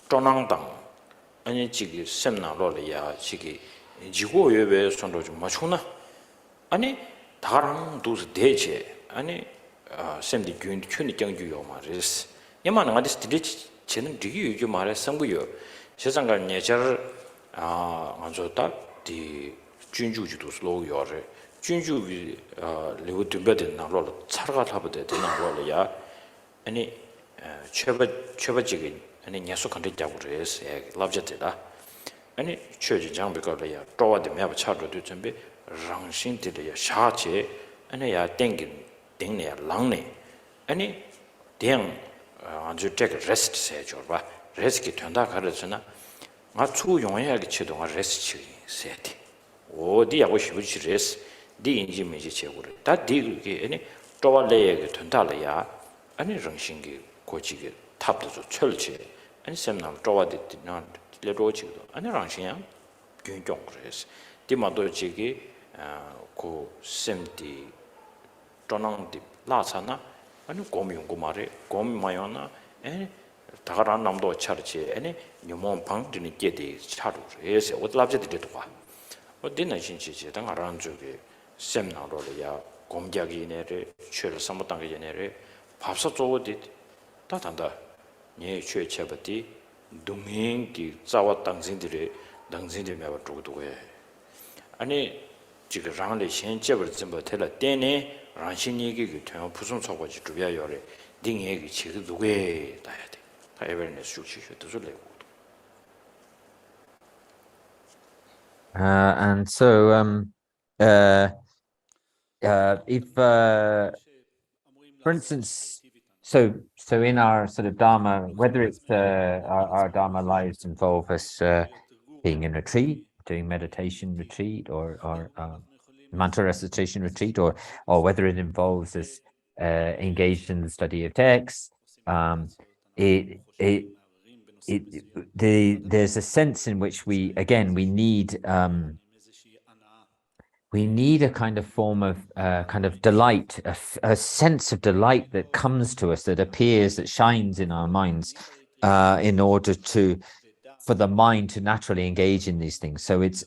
Tonangdang, any chigi semna lolia chigi, jigo yebe sondo machuna, any tarang dos deche, any sendi gun chunigang maris. Yaman adis ditch chen do you mares sambuyo. Sesanga nature anzota the junju to slow your junju live to bed in Nalo, Sargat habit in Naloya, any cheva chicken. And Yasu country Jaguars, love jetida. And it church jump because they are toward the map charter to Jumbe, Rangshin to the Shache, and they are thinking, ding near Langley. Any damn, and you take a rest, said your rescue to Andakarasana. Not too young, I get you to rest, said. Oh, dear, I wish which rest, the engine magic. That deal any tower leg to Andalia, and a Rangshingi, Kochi, tapped to church. And seminal draw did not let Rochido, and around Shiam, Gyongres, Dimadochigi, Co Semti, Donang di Lasana, and Gomium Gumare, Gom Mayona, and Taran Namdo Church, and Numon Punk didn't get the charter, yes, what loves it did one. What didn't she done around Jugi, Seminal Rolia, Gomjagi nere, Chil Samotang genere, Papsa did that under. Nye chue chabati duming ki zawa dangzindire mewa chugduwe. Ani jiga rangle shen chabar zimba tela tene ranshin yegi ki tuyan pusum chokwa ji chubya yore ding yegi chigi duwe dayade. Ta awareness shukshi shwe tuzu legu. And so if for instance, so in our sort of Dharma, whether it's our Dharma lives involve us being in retreat, doing meditation retreat, or mantra recitation retreat, or whether it involves us engaged in the study of texts, there's a sense in which we need a kind of form of kind of delight, a sense of delight that comes to us, that appears, that shines in our minds in order for the mind to naturally engage in these things. So it's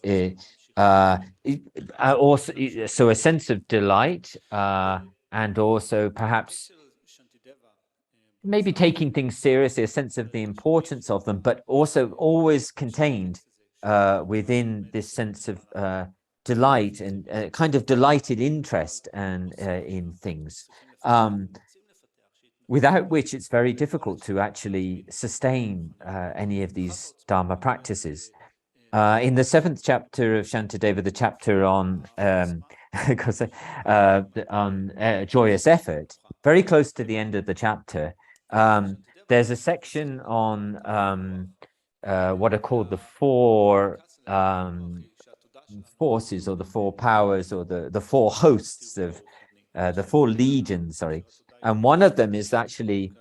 also so a sense of delight, and also perhaps maybe taking things seriously, a sense of the importance of them, but also always contained within this sense of delight and kind of delighted interest and in things, without which it's very difficult to actually sustain any of these Dharma practices. In the 7th chapter of Shantideva, the chapter on joyous effort, very close to the end of the chapter, there's a section on what are called the four forces, or the four powers, or the four hosts of the four legions, sorry. And one of them is actually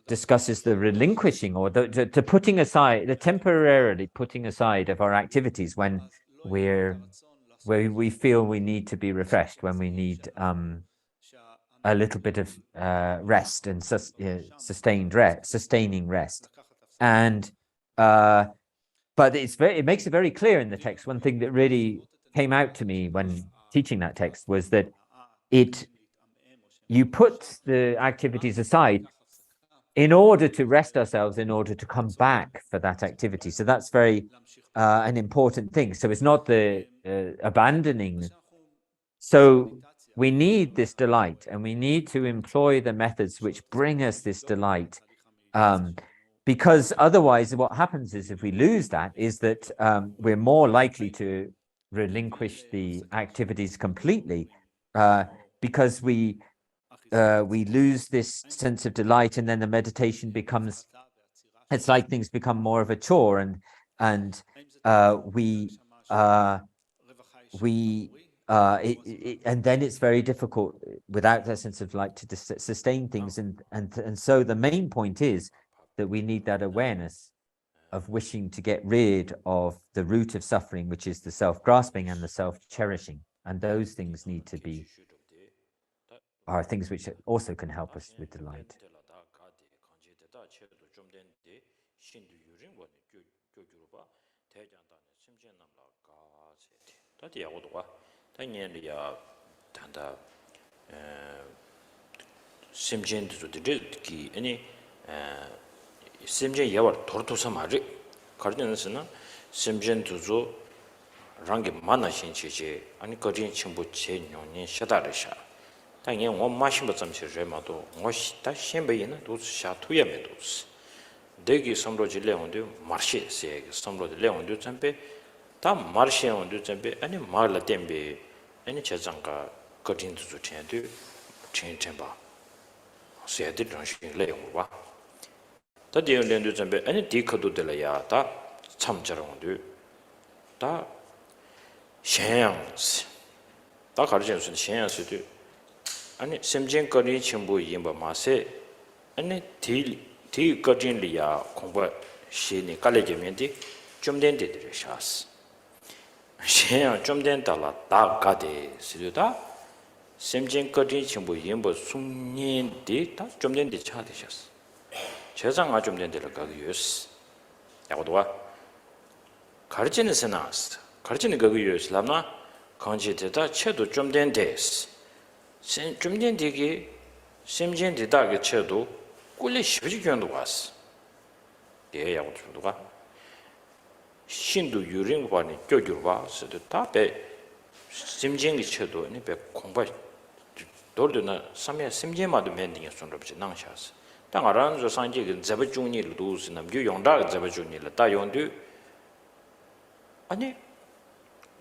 discusses the relinquishing, or the putting aside, the temporarily putting aside of our activities when we feel we need to be refreshed, when we need a little bit of rest and sustaining rest. And but it makes it very clear in the text. One thing that really came out to me when teaching that text was that you put the activities aside in order to rest ourselves, in order to come back for that activity. So that's very an important thing. So it's not the abandoning. So we need this delight, and we need to employ the methods which bring us this delight, because otherwise what happens is, if we lose that, is that we're more likely to relinquish the activities completely, because we lose this sense of delight, and then the meditation becomes, it's like things become more of a chore, and and then it's very difficult without that sense of light to sustain things, and so the main point is that we need that awareness of wishing to get rid of the root of suffering, which is the self-grasping and the self-cherishing, and those things need to be are things which also can help us with delight. 당연히 원 마심도 좀 싫어마도 멋있다 셴베이나 도 샤투야메도스 대기 섬로질레 온데 마르시세 섬로질레 온데 점베 다 마르시에 온데 점베 아니 말라 템베 아니 제장가 거진도 주체도 첸첸바 세들 정신레 온바 다디엔렌도 점베 아니 디커도 될야 다 참저런데 다 셴양스 다 가르쳐주는 셴양스도 아니 심진거리 전부 임바 마세 아니 디 거진리야 공부 시니 깔레게면디 좀 된데들 샤스 셰야 좀 된달라 다 가데 시르다 심진거리 전부 임바 숨닌디 다좀 된데 차되셨어 제상아 좀 된데를 가기요스 야고도와 가르치는 세나스 가르치는 거기요스 람나 강지되다 채도 좀 된데스 좀된되게 심진되다게 쳐도 꿀리 쉽지 견도 왔어. 대야고 주도가 신도 유령 관이 껴줄 봐서도 다배 심진이 쳐도 네배 공부 돌도나 삼야 심진마도 멘딩이 손럽지 낭샤스. 당아란 저 상지가 잡아중니를 도스 남주 용다 잡아중니를 다 용도 아니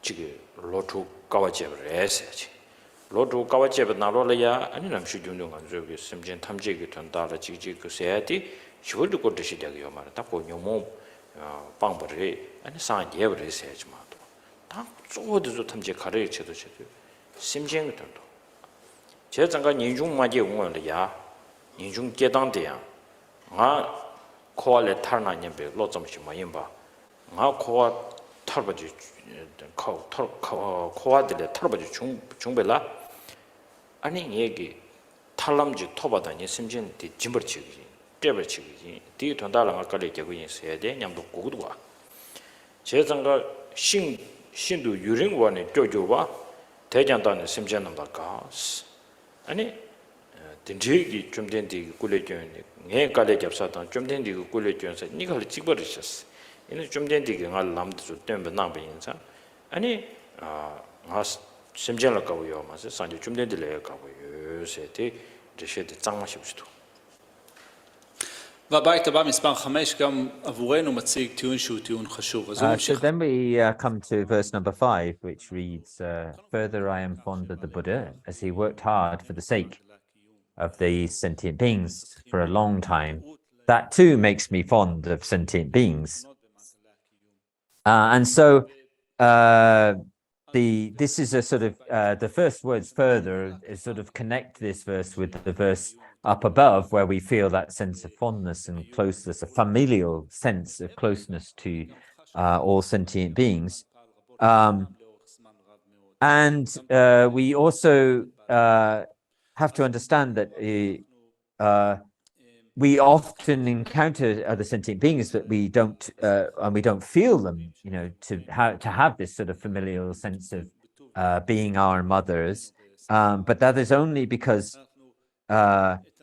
지금 로투 까와제를 해야지. 로도 까와제베 나로라야 아니 남시 중동안 저기 심진 탐지기 된다라 지지 그 세야디 쉬월도 거듯이 되게요 말아 딱 보냐모 방법이 아니 상예버를 해야지 마도 딱 쪼어도 탐지 가르쳐도 쳐도 심진 된다 제 잠깐 인중 맞이 온거야 인중 깨당대야 아 코알레 탈나님베 로점시 뭐임바 아 코아 털버지 코아들의 털버지 중벨라 아니 얘기 탈람지 토바다니 심진디 짐버치기 table chigi di tondala nga kale jagu yin se de nyamdo gudwa 제장가 신도 유ring원에 쪼줘봐 대장단의 심전남다 가스 아니 딘지기 좀 된디 꿀레견이 내 갈래 잡사던 좀 된디 꿀레견서 니가 찍버리셨어 이는 좀 된디 갈 남도 좀 때문에 나비 인사 아니 아 심전을 가고요 맞아 산지 좀 된디래 가고요 세티 제시대 장마십시도 והבית הבא, מספר 5, גם עבורנו מציג טיעון שהוא טיעון חשוב. אז הוא So ממשיך. then we come to verse number 5, which reads, Further I am fond of the Buddha, as he worked hard for the sake of the sentient beings for a long time. That too makes me fond of sentient beings. And so this is a sort of, the first words further is sort of connect this verse with the verse up above, where we feel that sense of fondness and closeness, a familial sense of closeness to all sentient beings. And we also have to understand that we often encounter other sentient beings, but we don't and we don't feel them, you know, to have this sort of familial sense of being our mothers. But that is only because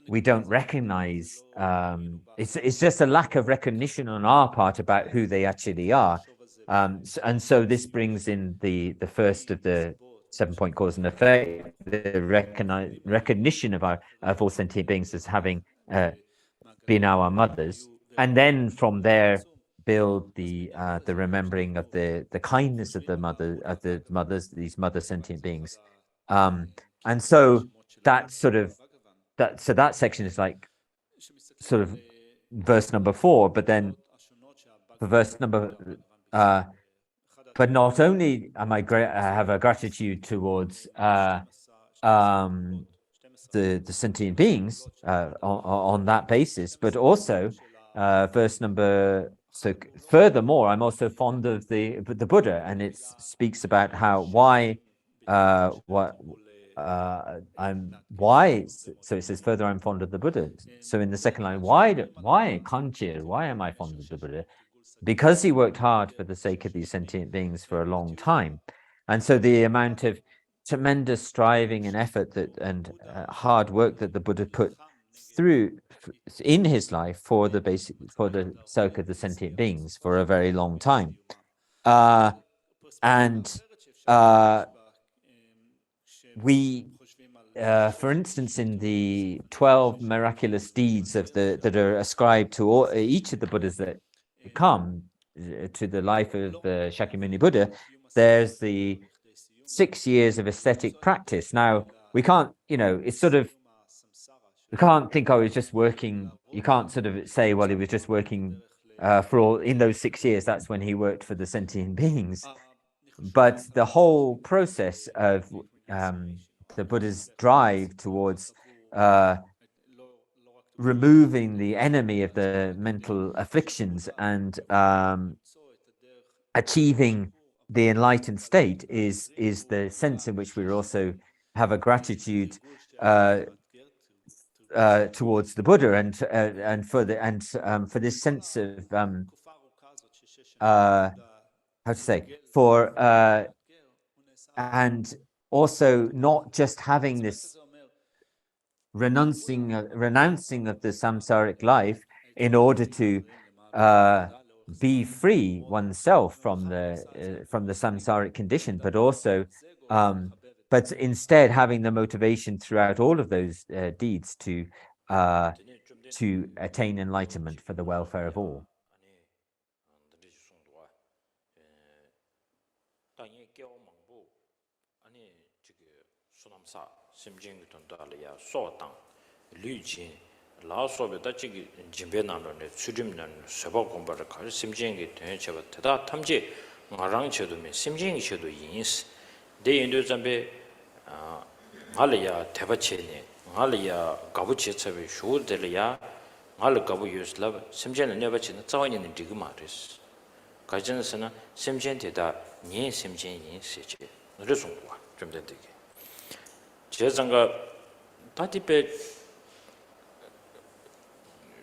we don't recognize, it's just a lack of recognition on our part about who they actually are. And so this brings in the first of the 7-point cause and effect, the recognition of all sentient beings as having been our mothers, and then from there build the remembering of the kindness of the mothers, these mother sentient beings. And so that sort of that section is like sort of verse number 4, but then for verse number but not only am I have a gratitude towards the sentient beings on that basis, but also verse number, so furthermore I'm also fond of the Buddha, and it speaks about how so it says further I'm fond of the Buddha. So in the second line, why Kanchir, why am I fond of the Buddha? Because he worked hard for the sake of these sentient beings for a long time. And so the amount of tremendous striving and effort and hard work that the Buddha put through in his life for the sake of the sentient beings for a very long time. We, for instance, in the 12 miraculous deeds that are ascribed to each of the Buddhas that come to the life of Shakyamuni Buddha, there's the 6 years of ascetic practice. Now, we can't, you know, it's sort of, we can't think, oh, he's just working. You can't sort of say, well, he was just working in those 6 years, that's when he worked for the sentient beings. But the whole process of the Buddha's drive towards removing the enemy of the mental afflictions and achieving the enlightened state is the sense in which we also have a gratitude towards the Buddha, and for this sense of how to say, and also not just having this renouncing of the samsaric life in order to be free oneself from the samsaric condition, but also but instead having the motivation throughout all of those deeds to attain enlightenment for the welfare of all.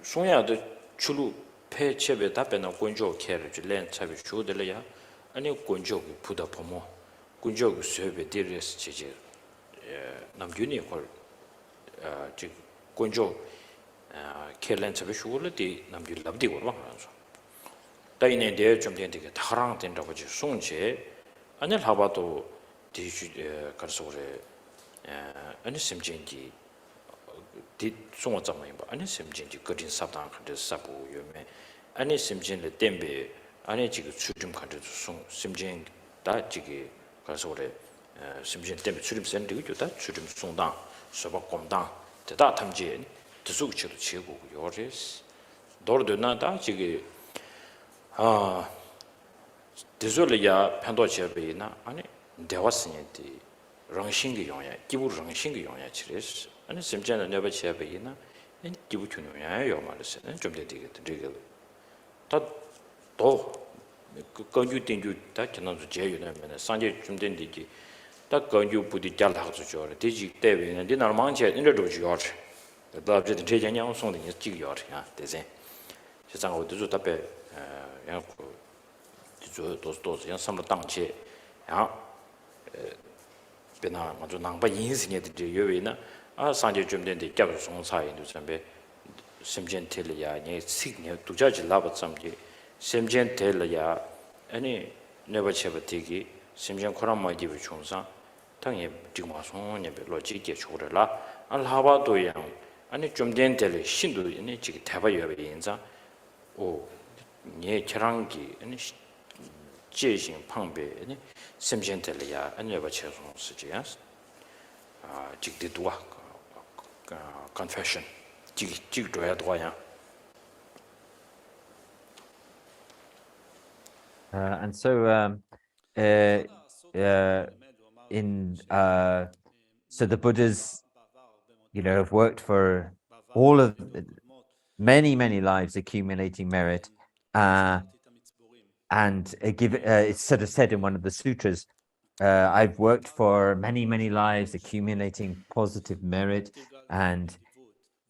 송야도 출루 폐체베 답변나 군조 캐르지 렌 차비 주들이야 아니 군조 부다 포모 군조 세베 디레스 지지 남균이 걸 지 군조 캐렌 차비 주울디 남균 랍디 걸어 하면서 다이네 대 좀 된게 다랑 된다고 지 송제 아니 하바도 디주 가서 그래 아니 심진지 디 송어점이 봐 아니 심진지 거진 sab당 칸데 사부 요메 아니 심진의 템베 아니 지금 수림 칸데 송 심진 다 지기 가서 그래 심진 템베 수림 센데 그다 수림 송당 서버 공당 대다 탐지 드수치도 치고 요레스 도르드나다 지기 디졸이야 판도체베이나 아니 대화스니티 랑싱기 용야 기부 랑싱기 용야 치레스 아니 심전에 네버체베이나 이 기부 튜노야 요 말스는 좀 되게 다또 건주 땡주 다 지난주 제유나면 상제 좀 된디지 다 건주 부디 잘하고 줘라 디지 때베는 디나르만체 인더도 줘라 다브제 대장냥 송데 지겨야 되세 세상 어디서 답에 양 도스 양 삼로 당체 양 베나 먼저 남바 인생에 되게 요이나 상제 좀 된데 잡을 송사인도 선배 심전텔이야 네 식냐 두자지 라바 참지 심전텔이야 아니 네버체버티기 심전 코란마디브 총사 당에 지금 와서냐 로직게 초래라 알하바도양 아니 좀 된텔이 신도 네 지금 대바여베 인자 오 예 결랑기 아니 제신 방배 아니 심전텔이야 아니 네버체송 쓰지야 직디도와 confession 직도야 도야 And so so the Buddhas, have worked for all of many lives accumulating merit, and it's sort of said in one of the sutras, I've worked for many lives accumulating positive merit and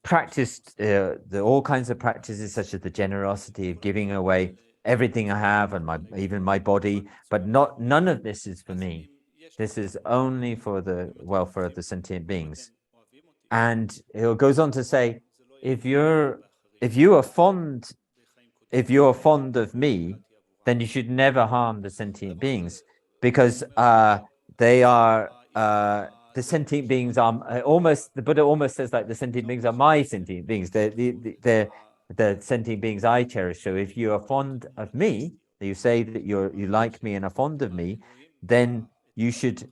practiced all kinds of practices such as the generosity of giving away everything I have and even my body, but none of this is for me. This is only for the welfare of the sentient beings. And it goes on to say, if you are fond of me, then you should never harm the sentient beings, because they are the sentient beings are almost, the Buddha almost says, like, the sentient beings are my sentient beings. They're the sentient beings I cherish. So if you are fond of me, you say that you like me and are fond of me, then you should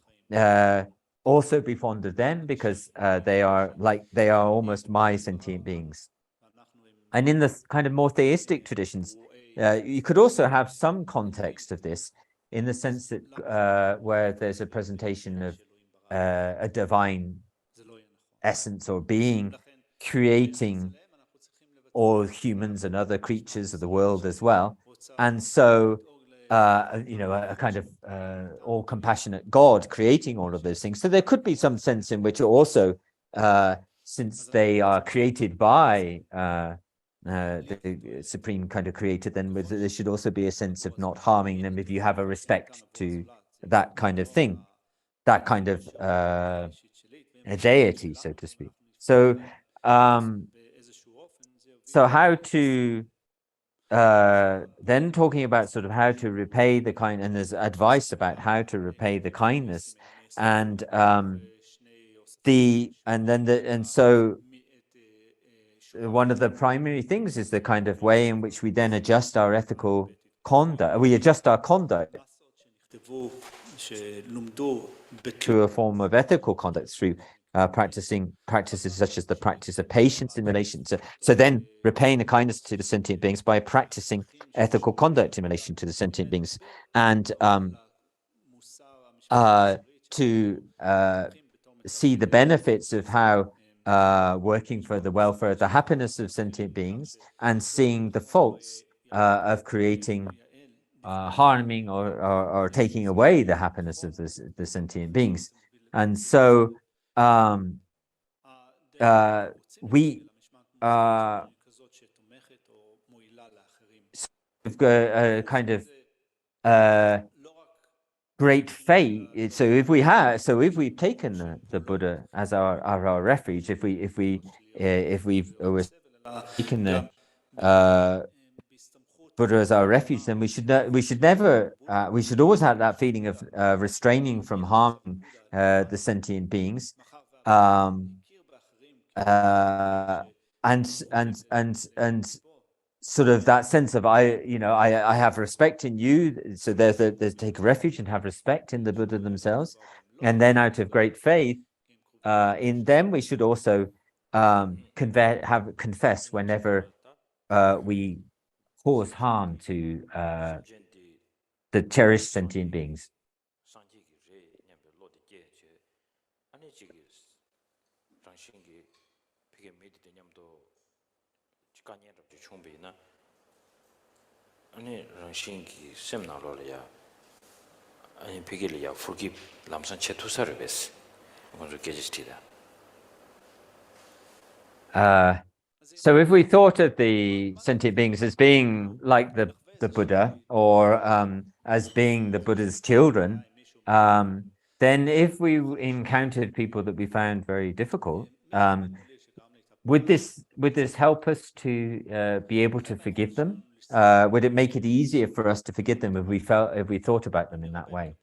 also be fond of them, because they are almost my sentient beings. And in the kind of more theistic traditions, you could also have some context of this, in the sense that where there's a presentation of a divine essence or being creating all humans and other creatures of the world as well. And so, a kind of all compassionate God creating all of those things. So there could be some sense in which also, since they are created by the supreme kind of creator, then there should also be a sense of not harming them if you have a respect to that kind of thing, that kind of a deity, so to speak. So so how to then talking about sort of how to repay the kind, and there's advice about how to repay the kindness, and so one of the primary things is the kind of way in which we then adjust our ethical conduct. We adjust our conduct to a form of ethical conduct through practicing practices such as the practice of patience in relation to, so then repaying the kindness to the sentient beings by practicing ethical conduct in relation to the sentient beings, and to see the benefits of how working for the welfare, the happiness of sentient beings, and seeing the faults of creating harming or taking away the happiness of the sentient beings. And so we a kind of great faith. So if we've taken the Buddha as our refuge, if we've taken the Buddha as our refuge, then we should always have that feeling of restraining from harming the sentient beings, and sort of that sense of I have respect in you. So there's take refuge and have respect in the Buddha themselves, and then out of great faith in them, we should also confess whenever we cause harm to the cherished sentient beings. So if we thought of the sentient beings as being like the Buddha, or as being the Buddha's children, then if we encountered people that we found very difficult, would this help us to be able to forgive them? Would it make it easier for us to forgive them if we thought about them in that way?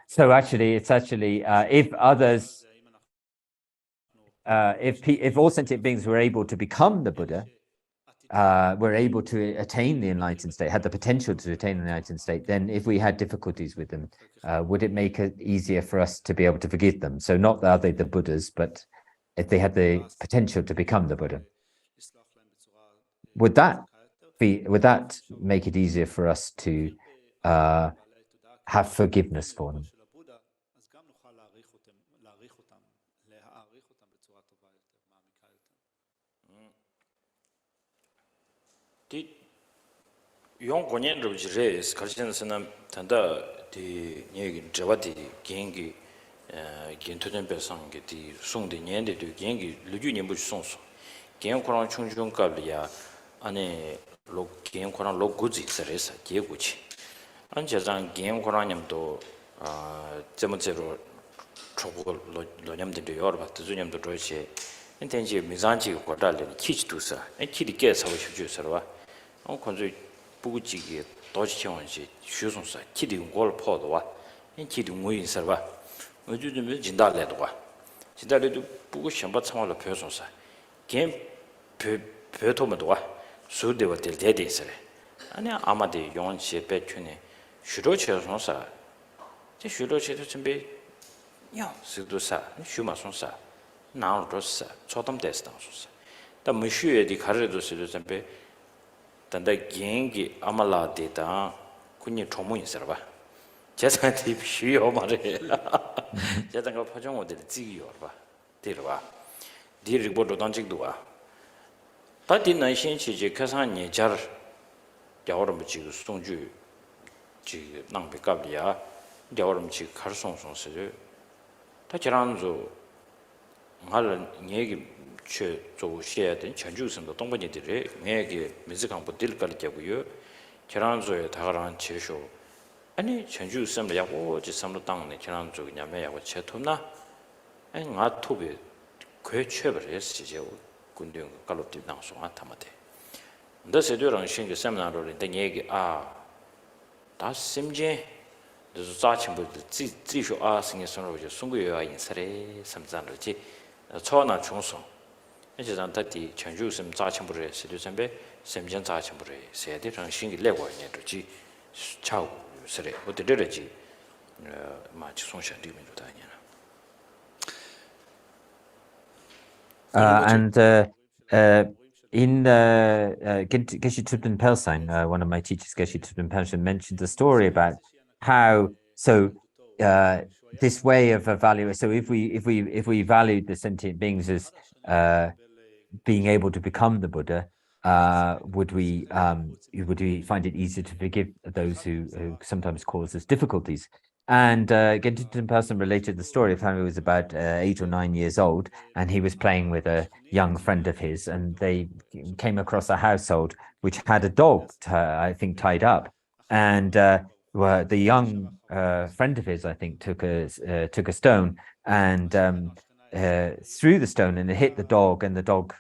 So actually, it's actually if others, if all sentient beings were able to become the Buddha, were able to attain the enlightened state, had the potential to attain the enlightened state, then if we had difficulties with them, would it make it easier for us to be able to forgive them? So not that they the Buddhas, but if they had the potential to become the Buddha, would that make it easier for us to have forgiveness for them? 용 권연 루지레스 가르치는 단다 디 얘기 저와디 개인기 gentoden person ge di song de nyen de gengi luju nyen bu song gen koran chung chung kab ya ane lo gen koran lo guji seresa ge guchi an jang gen koran nyam do 제모제로 초고 lo nyam de yor ba tu nyam do roche intenji mizanji ko dal de kichi dusa en kiri ge sa wo shu serwa on konju 부지게 도시청원시 휴송사 기딩 골 포도와 이 기딩 모인 설바 어주좀 진달래도 와 진달래도 부고 셴바 참말로 표송사 겐 표토면도 와 수대와 될 대대서래 아니 아마데 용시 배춘에 슈로체송사 제 슈로체도 준비 야 스도사 슈마송사 나오도사 초덤 데스다송사 다 무슈에디 가르도 스도 준비 단다 gengi amala deta kunni chomu inserba 제산티 쉬어 말해 제단가 표정 어디 지기요 봐 데려와 디리보도 던직도 와 다디나 신치지 가산이 잘 여름 지금 송주 지 낭백갑이야 여름 지 가르송송스 다 지난주 말 얘기 최 조시에든 전주선도 동번이들이 매게 미즈강 보딜 깔게고요. 지난주에 다가란 제쇼 아니 전주선도 야고 지섬도 땅네 지난주 그냥매야고 제토나 아니 나토비 괴체벌 했지요. 군대 깔롭디 나서 아타마데 근데세도랑 신기 세미나로를 된 얘기 다 심제 그래서 자친구들 지쇼 생겨서는 이제 송구여야 인사래 삼잔을지 초나 중성 이제 단타티 전주 심 자침부래 시도선배 semjen 자침부래 세대랑 신기 레고네 도지 차우 스레 어디래지 마치 송샤 리면도 다니나 And in Geshe Tubden Pelsen, one of my teachers, Geshe Tubden Pelsen, mentioned the story about how this way of evaluating. So if we valued the sentient beings as being able to become the Buddha, would we find it easier to forgive those who sometimes cause us difficulties? And Geshe Tubden Pelsen related the story of how he was about 8 or 9 years old, and he was playing with a young friend of his, and they came across a household which had a dog, I think, tied up, and the young friend of his, I think, took a stone and threw the stone, and it hit the dog, and the dog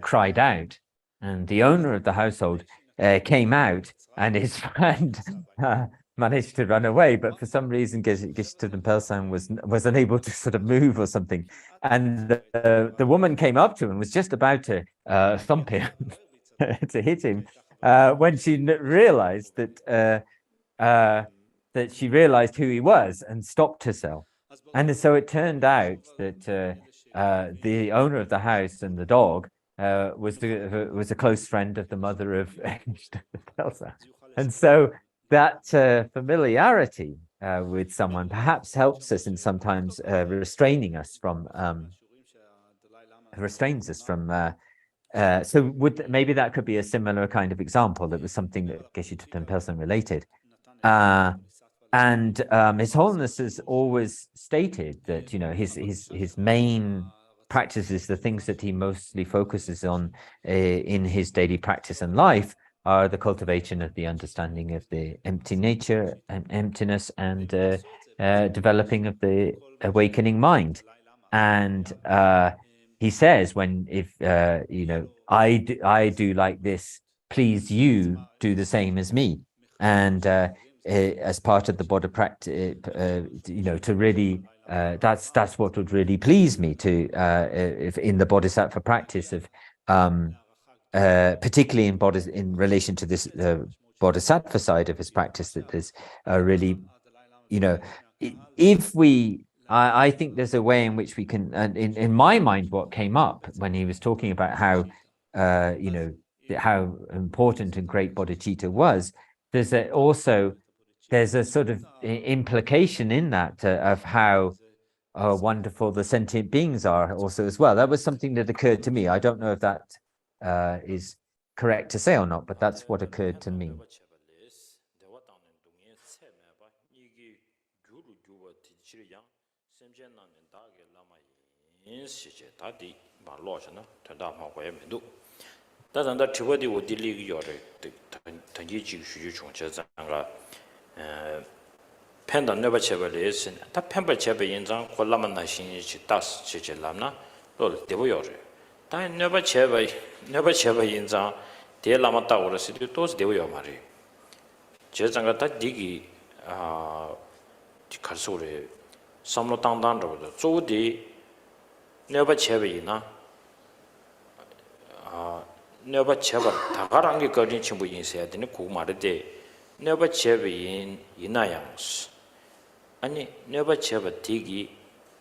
cried out, and the owner of the household came out, and his friend managed to run away, but for some reason Geshe Tubden Pelsen was unable to sort of move or something, and the woman came up to him and was just about to thump him to hit him when she realized that she realized who he was and stopped herself. And so it turned out that the owner of the house and the dog was a close friend of the mother of Geshe Tubden Pelsen. And so that familiarity with someone perhaps helps us in sometimes restrains us from so maybe that could be a similar kind of example. That was something that Geshe Tubden Pelsen related. And His Holiness has always stated that, you know, his main practices, the things that he mostly focuses on in his daily practice and life, are the cultivation of the understanding of the empty nature and emptiness, and developing of the awakening mind. And he says, if you know, I do like this, please you do the same as me. And as part of the Buddha practice, you know, to really that's what would really please me to if in the Bodhisattva practice of particularly in relation to this Bodhisattva side of his practice, that there's really, you know, if we, I think there's a way in which we can, and in my mind, what came up when he was talking about how, you know, how important and great bodhicitta was, there's a sort of implication in that of how wonderful the sentient beings are also as well. That was something that occurred to me. I don't know if that is correct to say or not, but that's what occurred to me. 펜던 너버 체벌레스 다 펜벌 체벌 인장 콜라만 나신이 다스 체jel람나 로 데보요레 다 너버 체벌 인장 데라마타 오르시도 또스 데보요 말이 제장가 다 디기 디칼소레 삼로 땅단로 조디 너버 체벌이나 너버 체벌 다가랑기 거린 친구 인세야 되는 고 말데 너버 체벌인 이나양스 아니 너버 체벌 디기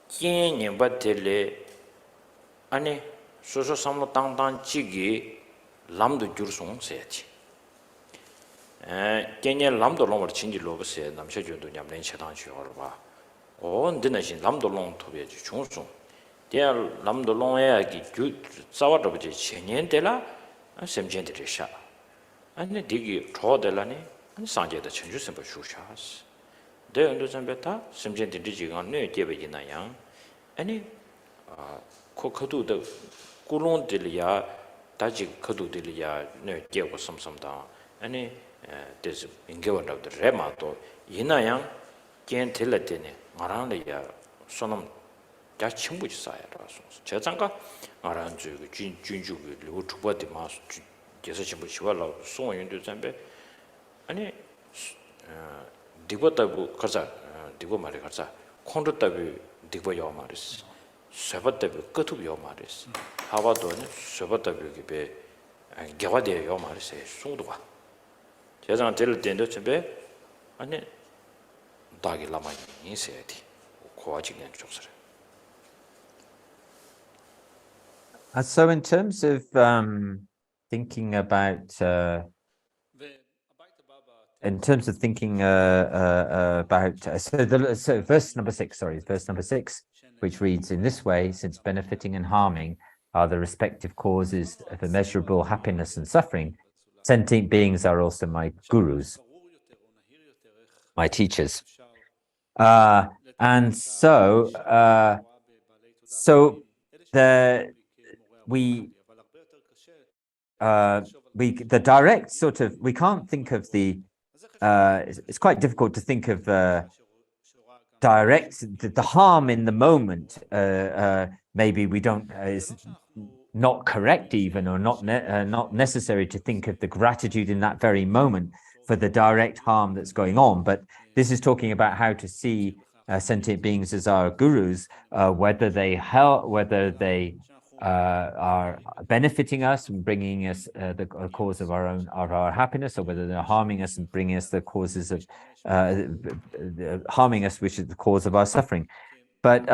kiến 바텔레 아니 소소 삼로 땅단 지기 람도 줄송 세야지 kiến 람도 롱을 진지 로버세 남셔준도 냠낸 체당 주어로 봐 온드나신 람도 롱 토베지 중송 대야 람도 롱에야기 주 싸워버지 천년대라 셈젠들이샤 아니 디기 초del라니 아니 상제의 천주선부 슈샤스 대연도 전배타 셈젠들이지가 뇌 개베기나양 아니 코코도도 꾸론들이야 다지 코도들이야 뇌 개고 섬섬다 아니 there's 인게원도 레마도 이나양 겐텔레테네 마랑리야 소놈 자 친구지 사야라서 제장가 알아는 그 준주그 리고 주버디 마스 계속 친구 시발라 송연도 전배 아니 디고다고 가자 디고 말이 가자 콘도다비 디고요 말이스 세버다비 끝도 요 말이스 하바도니 서버다비게 개화되어 말이세 소도가 제가 제일 된도 집에 아니 다기 라마니 인세디 고아직년 쪽서래. So in terms of thinking about so verse number 6, which reads in this way: since benefiting and harming are the respective causes of immeasurable happiness and suffering, sentient beings are also my gurus, my teachers. And so the direct sort of, we can't think of the it's quite difficult to think of direct the harm in the moment. Maybe we don't is not correct even, or not necessary to think of the gratitude in that very moment for the direct harm that's going on. But this is talking about how to see sentient beings as our gurus, whether they help, whether they are benefiting us and bringing us the cause of our happiness, or whether they're harming us and bringing us the causes of harming us, which is the cause of our suffering. But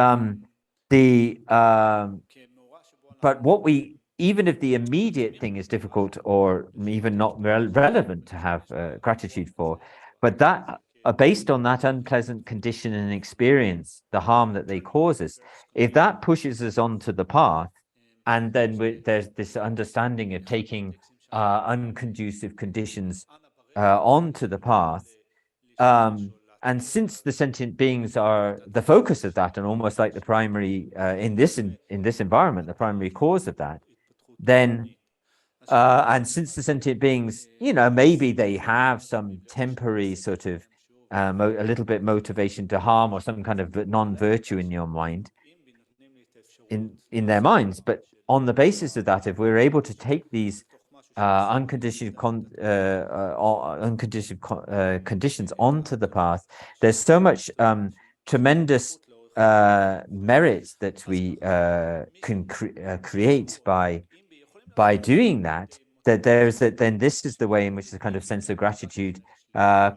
what we, even if the immediate thing is difficult or even not relevant to have gratitude for, but that based on that unpleasant condition and experience, the harm that they cause us, if that pushes us onto the path, and then there's this understanding of taking unconducive conditions onto the path, and since the sentient beings are the focus of that, and almost like the primary in this environment, the primary cause of that, then and since the sentient beings, maybe they have some temporary sort of a little bit motivation to harm, or some kind of non-virtue in your mind, in their minds, but on the basis of that, if we're able to take these unconditioned conditions onto the path, there's so much tremendous merit that we can create by doing that. Then this is the way in which the kind of sense of gratitude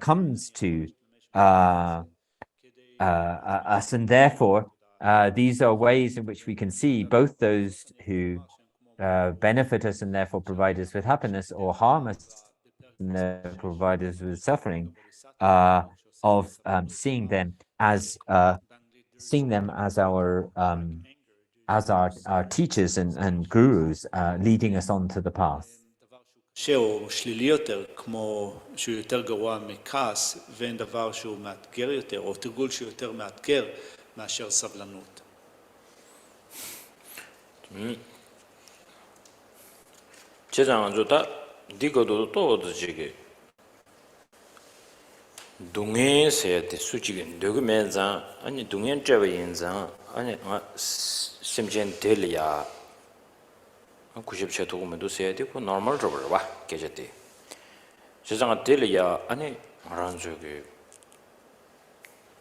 comes to us, and therefore these are ways in which we can see both those who benefit us and therefore provide us with happiness, or harm us and therefore provide us with suffering, of seeing them as our teachers and gurus, leading us onto the path. שהוא שלילי יותר, כמו שהוא יותר גרוע מכעס, ואין דבר שהוא מאתגר יותר, או תרגול שהוא יותר מאתגר מאשר סבלנות. 제장은 좋다. 디고도 또 어디지게. 동해세에 수직은 dokumenza 아니 동해 잡아인자 아니 심전 델이야. 90체 도구면도 써야 되고 normal 접을 봐. 계제대. 제장은 델이야 아니 말한 저기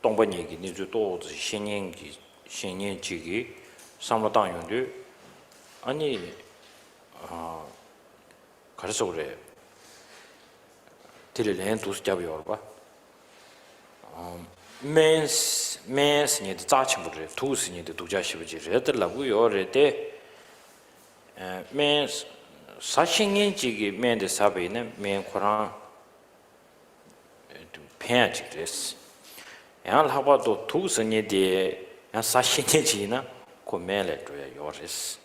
동반 얘기 니주 또 신년지기 상무당용도 아니 가르쳐 그래. 딜레는 두스 잡여 봐. 맨스니 자치부를 두스니도 두자시부지 레들라고 요래데 맨 사신인지기 맨데 사베는 맨 코랑 팬지です. 양 하바도 두스니데 양 사신인지나 고멜레 줘야 요레스.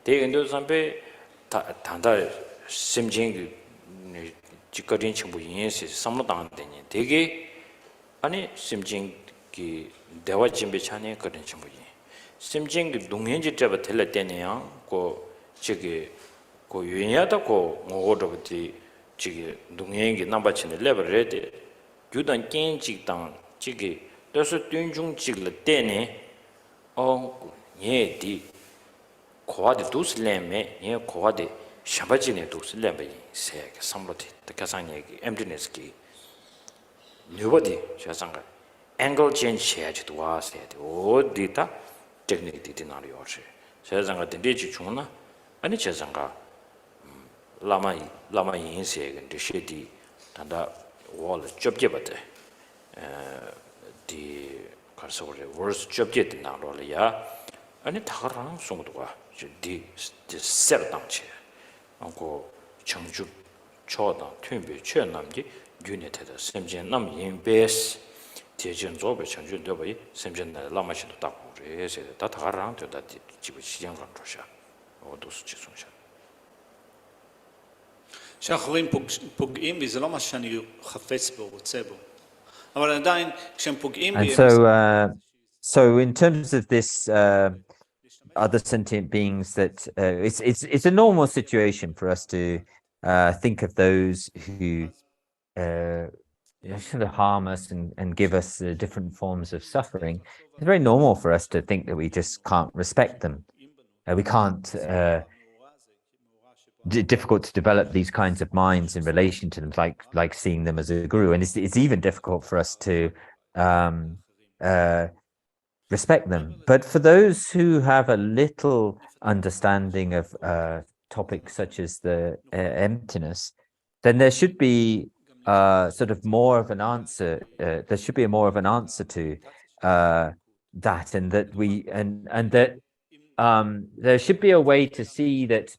대근도 선배 단다 심진기 직거린 친구 인연시 삼로당한테니 되게 아니 심진기 대화 준비차네 그런 친구지. 심진기 동행지 잡아 될 때네요. 고 저기 고 유연하다고 뭐로부터 저기 동행기 남바치는 레벨에 유단 겐직당 저기 또서 뜬중직을 때네 예디 고아데 두슬레메 예 고아데 샤바지네 두슬레메 세 삼로티 가상얘기 emptiness기 nobody 자상가 angle change 해야지도 와서 어디다 technique 디나리오시 제장가 된대지 중나 아니 제장가 라마 인세 근데 쉐디 단다 월 접제버데 디 가서 그래 월스 접제드 나로야 아니 다가랑 송도가 디 세르당체 하고 청주 초다 튀비 최남기 유니테다 샘진 남 인베스 대전 조배 청주 더비 샘진 라마시도 딱 그래서 다 다가랑 되다 집 시장 간 거셔 어도스 지송셔 שאחרים פוגעים בי, זה לא מה שאני חפץ בו, רוצה בו. אבל עדיין, כשהם פוגעים בי... And so in terms of this other sentient beings that it's a normal situation for us to think of those who sort of harm us and give us different forms of suffering. It's very normal for us to think that we just can't respect them. We can't difficult to develop these kinds of minds in relation to them, like seeing them as a guru, and it's even difficult for us to respect them. But for those who have a little understanding of topics such as the emptiness, then there should be sort of more of an answer. There should be more of an answer to that, and that that there should be a way to see that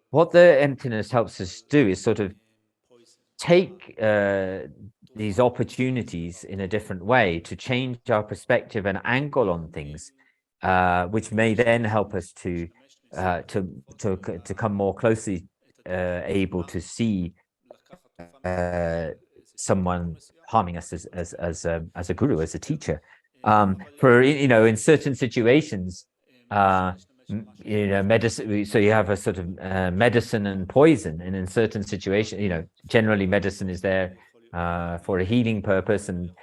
what the emptiness helps us do is sort of take these opportunities in a different way to change our perspective and angle on things, which may then help us to come more closely able to see someone harming us as a guru, as a teacher. For in certain situations, medicine. So you have a sort of medicine and poison, and in certain situations, generally medicine is there for a healing purpose, and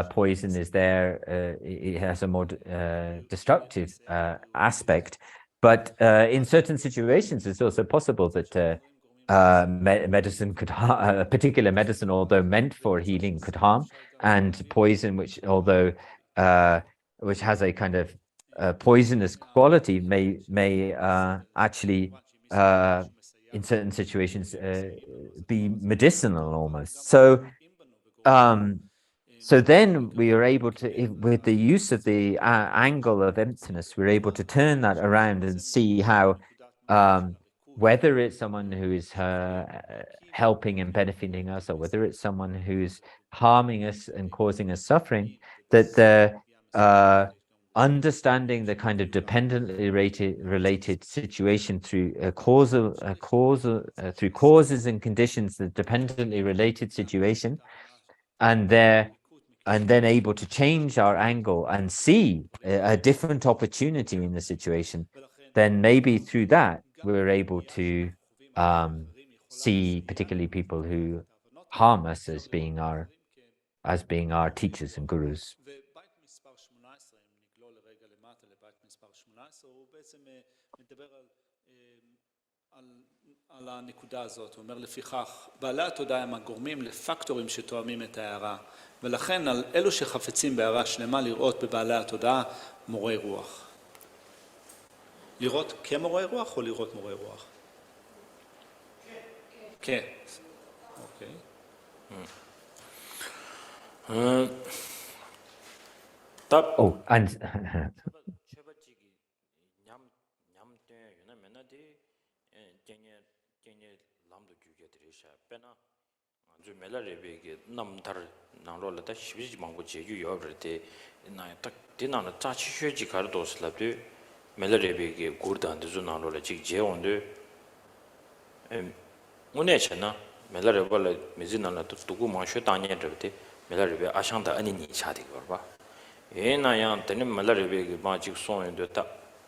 poison is there. It has a more destructive aspect. But in certain situations, it's also possible that medicine could harm, a particular medicine, although meant for healing, could harm, and poison, which has a kind of poisonous quality, may actually in certain situations be medicinal almost. So then we are able to, with the use of the angle of emptiness, we're able to turn that around and see how whether it's someone who is helping and benefiting us, or whether it's someone who's harming us and causing us suffering, that the understanding the kind of dependently related situation through through causes and conditions, the dependently related situation, and then able to change our angle and see a different opportunity in the situation, then maybe through that we're able to see particularly people who harm us as being our teachers and gurus. על הנקודה הזאת, הוא אומר לפיכך, בעלי התודעה הם הגורמים לפקטורים שתואמים את ההערה, ולכן על אלו שחפצים בהערה שלמה לראות בבעלי התודעה מורי רוח. לראות כמורי רוח או לראות מורי רוח? כן. אוקיי. Oh, and Yang tenim malaribe magic song de ta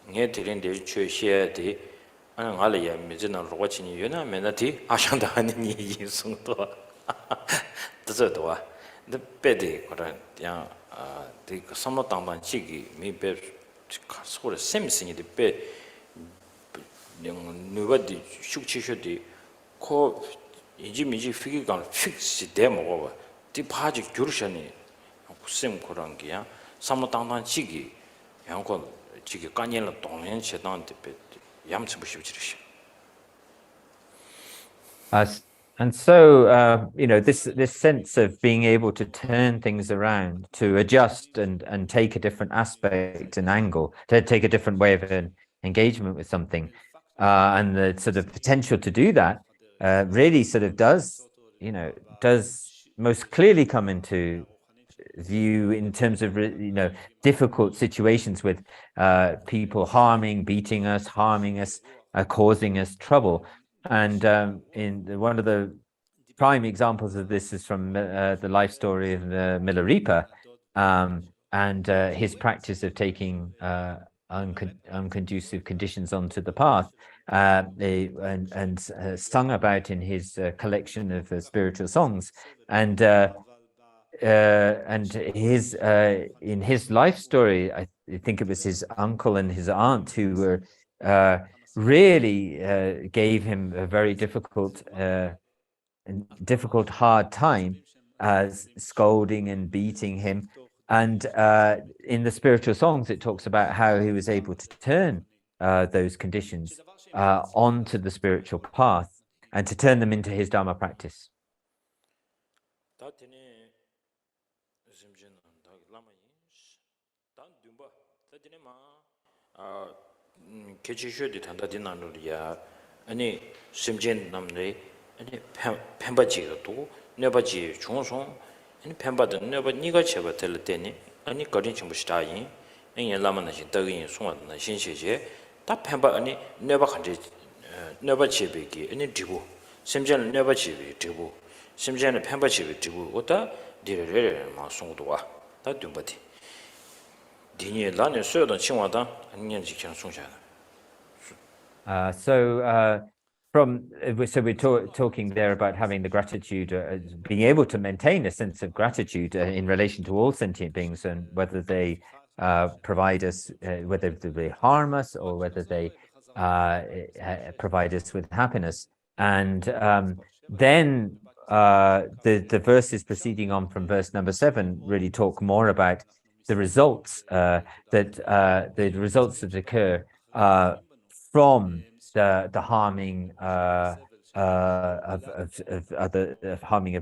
nge tirin de chue xie de an ngale ya mizina rochi ni yuna menati ashang da ni yi song to de ze de wa de bede ko ran yang de samlo dang dan chi gi mi be ka so le sem sing de be yang nu ba di shuk chi shu de ko 이지 미지 피기가 픽스 돼 먹어 봐. 디 파지 교르샤니 sem korangiya samlo tangtan chigi yanko 지게 간연을 동행 제단한테 얌치 부시부시르시. And so, this sense of being able to turn things around, to adjust and take a different aspect and angle, to take a different way of an engagement with something, and the sort of potential to do that really sort of does most clearly come into view in terms of difficult situations with people beating us, harming us, causing us trouble. And one of the prime examples of this is from the life story of Milarepa, and his practice of taking unconducive conditions onto the path, and sung about in his collection of spiritual songs. And his in his life story, I think it was his uncle and his aunt who were really gave him a very difficult hard time, scolding and beating him. And in the spiritual songs, it talks about how he was able to turn those conditions onto the spiritual path and to turn them into his Dharma practice. 아니 심진 남네 아니 펜바지도 네바지 중송 아니 펜바든 네바 니가 제바 될 때니 아니 거린 좀 시다이 아니 라만나신 더긴 송왔나 신세제 다 펜바 아니 네바 간제 네바 제베기 아니 디고 심진 네바 제베 디고 심진의 펜바 제베 디고 오다 디레레 마 송도와 다 dum바디 디니 라네 소요던 칭와다 아니 지경 송샤. So we're talking there about having the gratitude, being able to maintain a sense of gratitude in relation to all sentient beings, and whether they provide us, whether they harm us, or whether they provide us with happiness. And then the verses proceeding on from verse number 7 really talk more about the results the results that occur from the harming of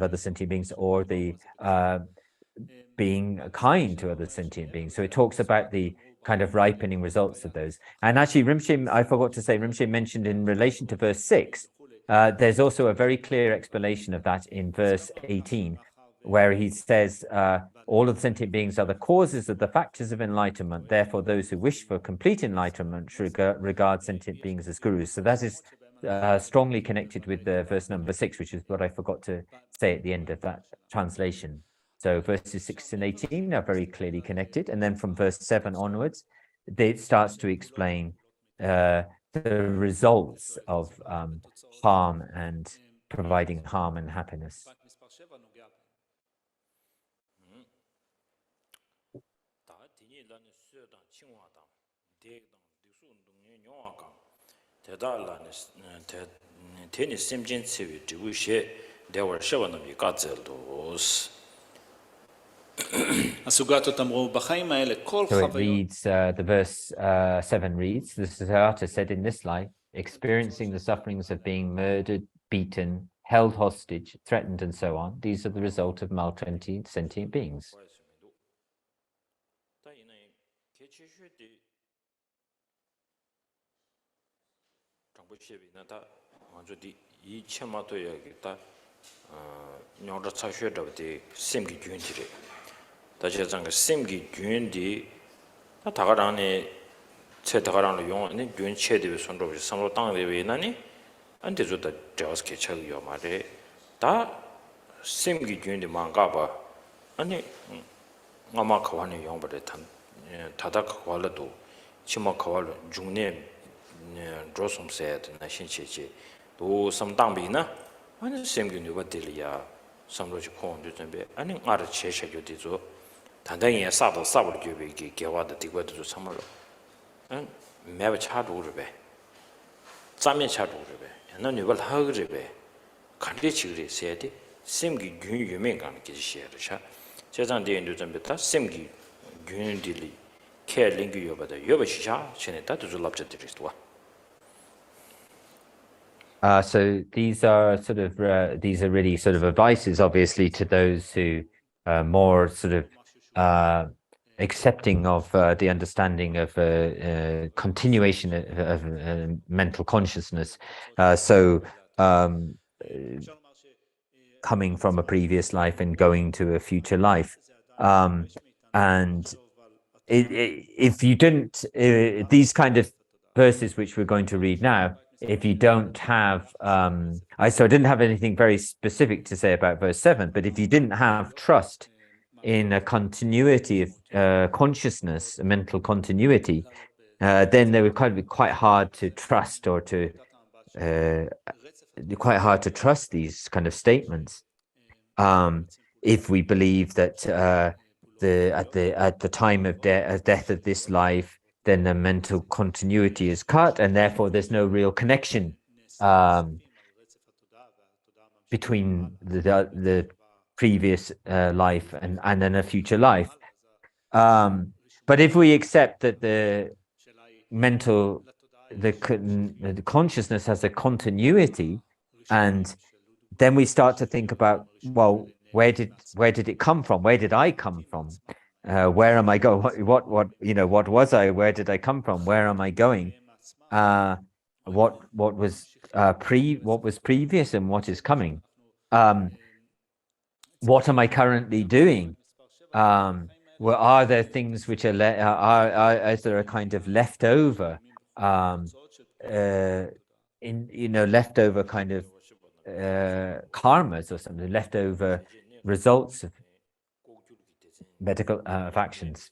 other sentient beings, or the being kind to other sentient beings. So it talks about the kind of ripening results of those. And actually, Rinpoche, I forgot to say, Rinpoche mentioned in relation to verse 6, there's also a very clear explanation of that in verse 18, where he says, all of the sentient beings are the causes of the factors of enlightenment. Therefore, those who wish for complete enlightenment should regard sentient beings as gurus. So that is strongly connected with verse number 6, which is what I forgot to say at the end of that translation. So verses 6 and 18 are very clearly connected. And then from verse 7 onwards, it starts to explain the results of harm and providing harm and happiness. So it reads, the verse 7 reads, the Siddhartha said, in this life, experiencing the sufferings of being murdered, beaten, held hostage, threatened, and so on, these are the result of maltreated sentient beings. 다시장 심기 균디 다가라네 체다가라는 용어는 균 체대에 손으로 삼로 땅에 왜나니 안데조다 저스케 쳐요 말에 다 심기 균디 망가봐 아니 아마 가와네 용벌에 다다 가와라도 치마 가와로 중내 조솜세드 나 신체지 도 삼당비나 아니 심기 누바들이야 삼로지 콘도 준비 아니 알아 제셔교디죠 단단히 사도 사버를 교비기 개와도 디고도 참으로 응 매번 차도르베 짜면 차도르베 너는 이걸 하그르베 간디치그리 세야디 심기 균 유명한 게 시야르샤 제장 대인도 좀 뱉다 심기 균들이 care lingu yobada yobashisha cheneta to lapchatiristwa. So these are sort of these are really sort of advices, obviously, to those who are more sort of accepting of the understanding of continuation of mental consciousness. Coming from a previous life and going to a future life, and if you didn't, these kind of verses which we're going to read now, if you don't have, I didn't have anything very specific to say about verse 7, but if you didn't have trust in a continuity of consciousness, a mental continuity, then they would be quite hard to trust or to quite hard to trust these kind of statements. If we believe that at the time of death of this life, then the mental continuity is cut, and therefore there's no real connection between the previous life and then a future life. But if we accept that the consciousness has a continuity, and then we start to think about, well, where did it come from? Where did I come from? Where am I going? What was I? Where did I come from? Where am I going? What was previous and what is coming? What am I currently doing? Are there things which are is there a kind of leftover leftover kind of karmas or something, leftover results of medical of actions.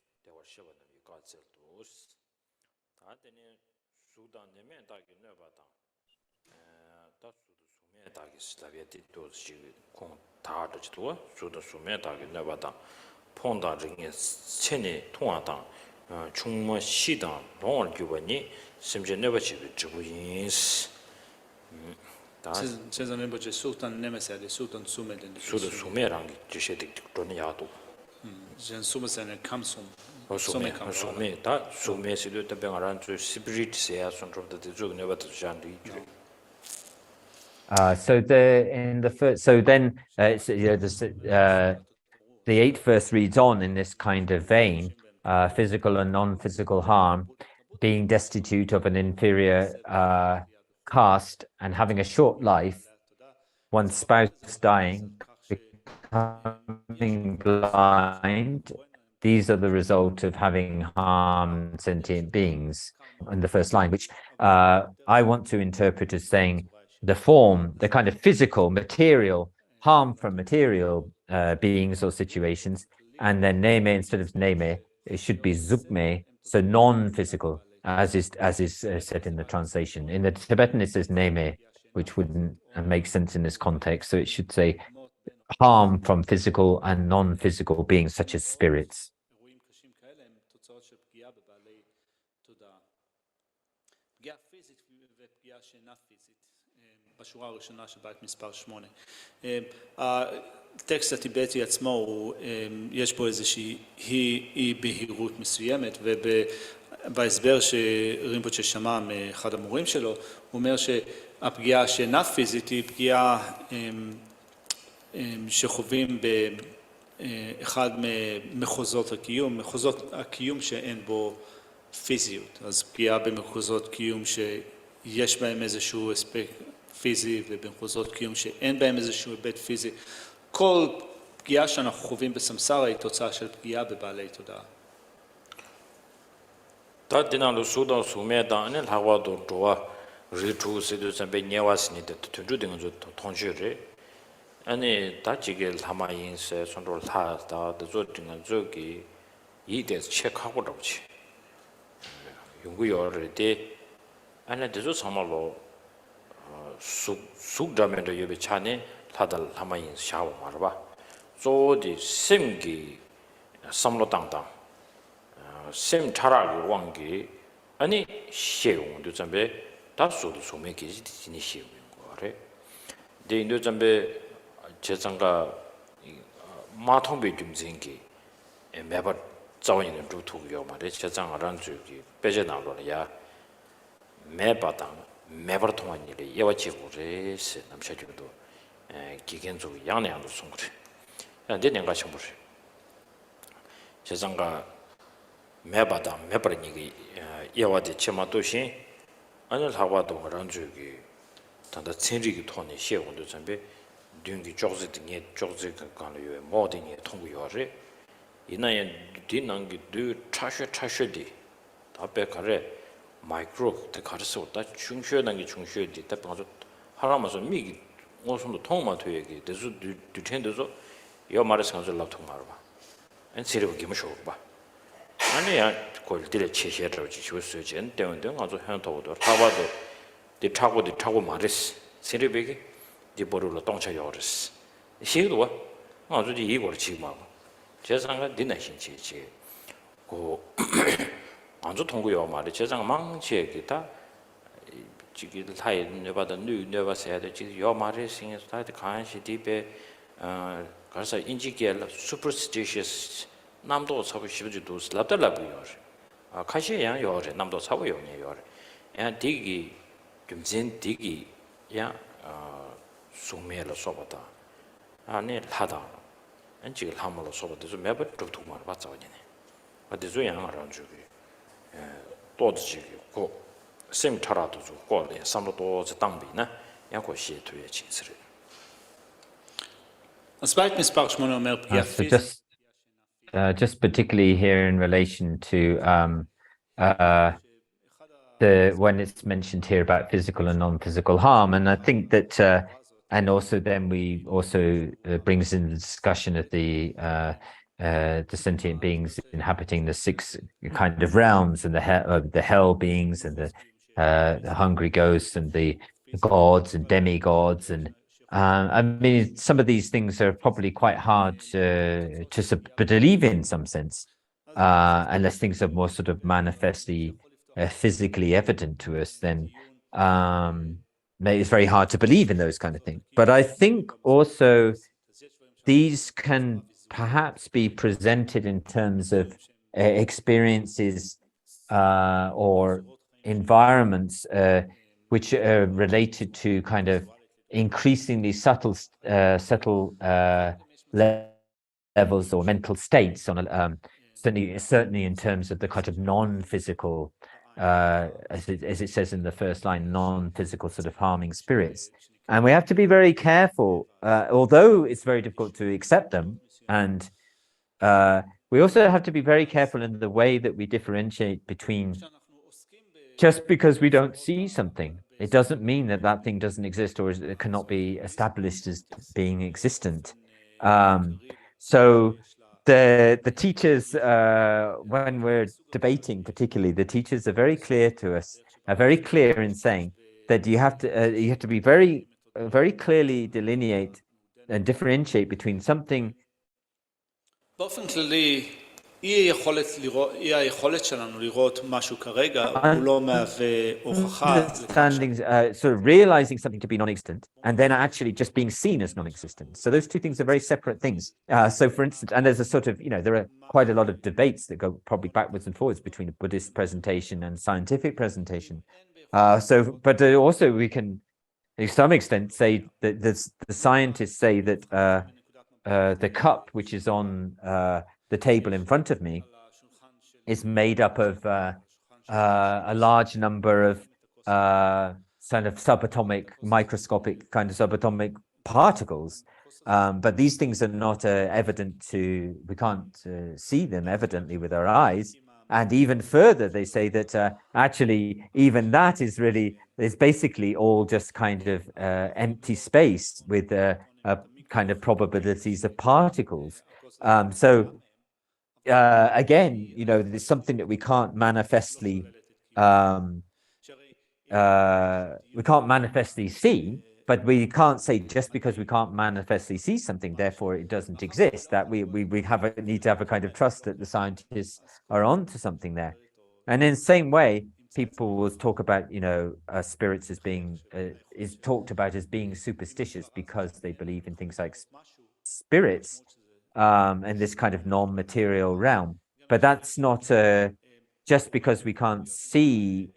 Tsenshab Rinpoche Sultan Nemesali Sultan Sumeden. Suda Sumerang Jishedik Doniatu. Jen Sumasen Kamsum. Sume, that Sume Sidu the Bangaran to Spirit Sea from the Zug never to Jandu. The 8th verse reads on in this kind of vein, physical and non-physical harm, being destitute of an inferior caste and having a short life, one's spouse dying, becoming blind. These are the result of having harmed sentient beings in the first line, which I want to interpret as saying the form, the kind of physical, material, harm from material beings or situations, and then neme instead of neme, it should be zukme, so non-physical, as is said in the translation. In the Tibetan, it says neme, which wouldn't make sense in this context. So it should say harm from physical and non-physical beings, such as spirits. בשורה הראשונה של בית מספר 8. הטקסט הטיבטי עצמו, יש בו איזושהי אי בהירות מסוימת, ובהסבר שרימפוצ'ה שמע מאחד המורים שלו, הוא אומר שהפגיעה שאינה פיזית היא פגיעה שחווים באחד ממחוזות הקיום, מחוזות הקיום שאין בו פיזיות, אז פגיעה במחוזות קיום שיש בהם איזשהו אספקט פיזי ובמחוזות קיום שאין בהם איזשהו היבט פיזי. כל פגיעה שאנחנו חווים בסמסרה היא תוצאה של פגיעה בבעלי תודעה. דיננו סודה סומדה אנל הוואדו דואה ריטו סדוסן בניואסני데 tunju딩은 통주레 아니 다지게 하마인세 손돌 타다 저딩은 저기 이데스 체크하고 그러지 연구요르데 아니 대조 정말로 숙담에도 여비 차네 다들 하마인 샤워 말봐 조디 심기 삼로 땅땅 심 차라고 왕기 아니 시용도 잠베 다수도 소매기 지니 시용 거래 데인도 잠베 제장가 마통비 좀 생기 매버 자원이는 루투요 말에 제장 란주기 배제나로야 매바당 매버 통한 일이 예와지고레스 남샤주도 기견적 양내양도 송그래 근데 내가 좀 보세요 제장가 매바당 매버니기 예와지 체마도신 아니 하와도 란주기 단다 천리기 통의 시험도 준비 둥기 쪽지 등에 쪽지 간을 모든이 통구요래 이나에 뒤난기 두 차셔디 답에 가래 마이크로 때 가르쳐 다 중셔난기 중셔디 때 방서 하라면서 미기 어선도 통만 되게 대수 뒤텐데서 요 말에서 가서 랍통 말아 봐 엔시르고 기무쇼 봐 아니야 골들의 체셔를 지시었어요 전 때문에 아주 현도도 타바도 디 타고 말했어 세르베기 디보르로 동차 요르스 시도와 아주 이거를 지금 제상가 디나신치지 고 안주 통구요 말이 제상 망치에 기타 지기를 타이 내바다 내바서야 돼 지금 요 말이 생겨서 다 간시 디베 가서 인지게 superstitious 남도 사고 싶지도 슬랍달라고요 아 카시야 요래 남도 사고 요네 야 디기 좀진 디기 야 수메로 소바다 아니 하다 안지를 함으로 소바도 좀 매번 뚝뚝만 봤자오네 어디서 양아랑 주기 또지고 심 타라도 주고 삼로도 땅비나 양고시 투에 진스를 הספייט מספר 8 אומר פגיעה So פיזית. just particularly here in relation to when it's mentioned here about physical and non-physical harm, and I think that and also then we also brings in the discussion of the sentient beings inhabiting the 6 kind of realms and the hell beings and the hungry ghosts and the gods and demigods and I mean, some of these things are probably quite hard to believe in some sense, unless things are more sort of manifestly physically evident to us. Then it's very hard to believe in those kind of things. But I think also these can perhaps be presented in terms of experiences or environments which are related to kind of increasingly subtle levels or mental states on certainly in terms of the kind of non-physical as it says in the first line, non-physical sort of harming spirits. And we have to be very careful, although it's very difficult to accept them, and we also have to be very careful in the way that we differentiate between, just because we don't see something, it doesn't mean that that thing doesn't exist or it cannot be established as being existent. So the teachers, when we're debating, particularly, the teachers are very clear to us, are very clear in saying that you have to be very, very clearly delineate and differentiate between something. באופן כללי, אי היכולת שלנו לראות משהו כרגע, הוא לא מהווה הוכחה. Understanding, sort of realizing something to be non-existent, and then actually just being seen as non-existent. So those two things are very separate things. So for instance, and there's a sort of, there are quite a lot of debates that go probably backwards and forwards between a Buddhist presentation and scientific presentation. But also we can, to some extent, say that the scientists say that the cup which is on the table in front of me is made up of a large number of kind of subatomic, microscopic kind of subatomic particles. But these things are not evident we can't see them evidently with our eyes. And even further, they say that actually even that is basically all just kind of empty space with kind of probabilities of particles. So again, there's something that we can't manifestly see, but we can't say just because we can't manifestly see something, therefore it doesn't exist. That we need to have a kind of trust that the scientists are on to something there. And in the same way, people will talk about, spirits as being is talked about as being superstitious because they believe in things like spirits and this kind of non-material realm. but that's not just because we can't see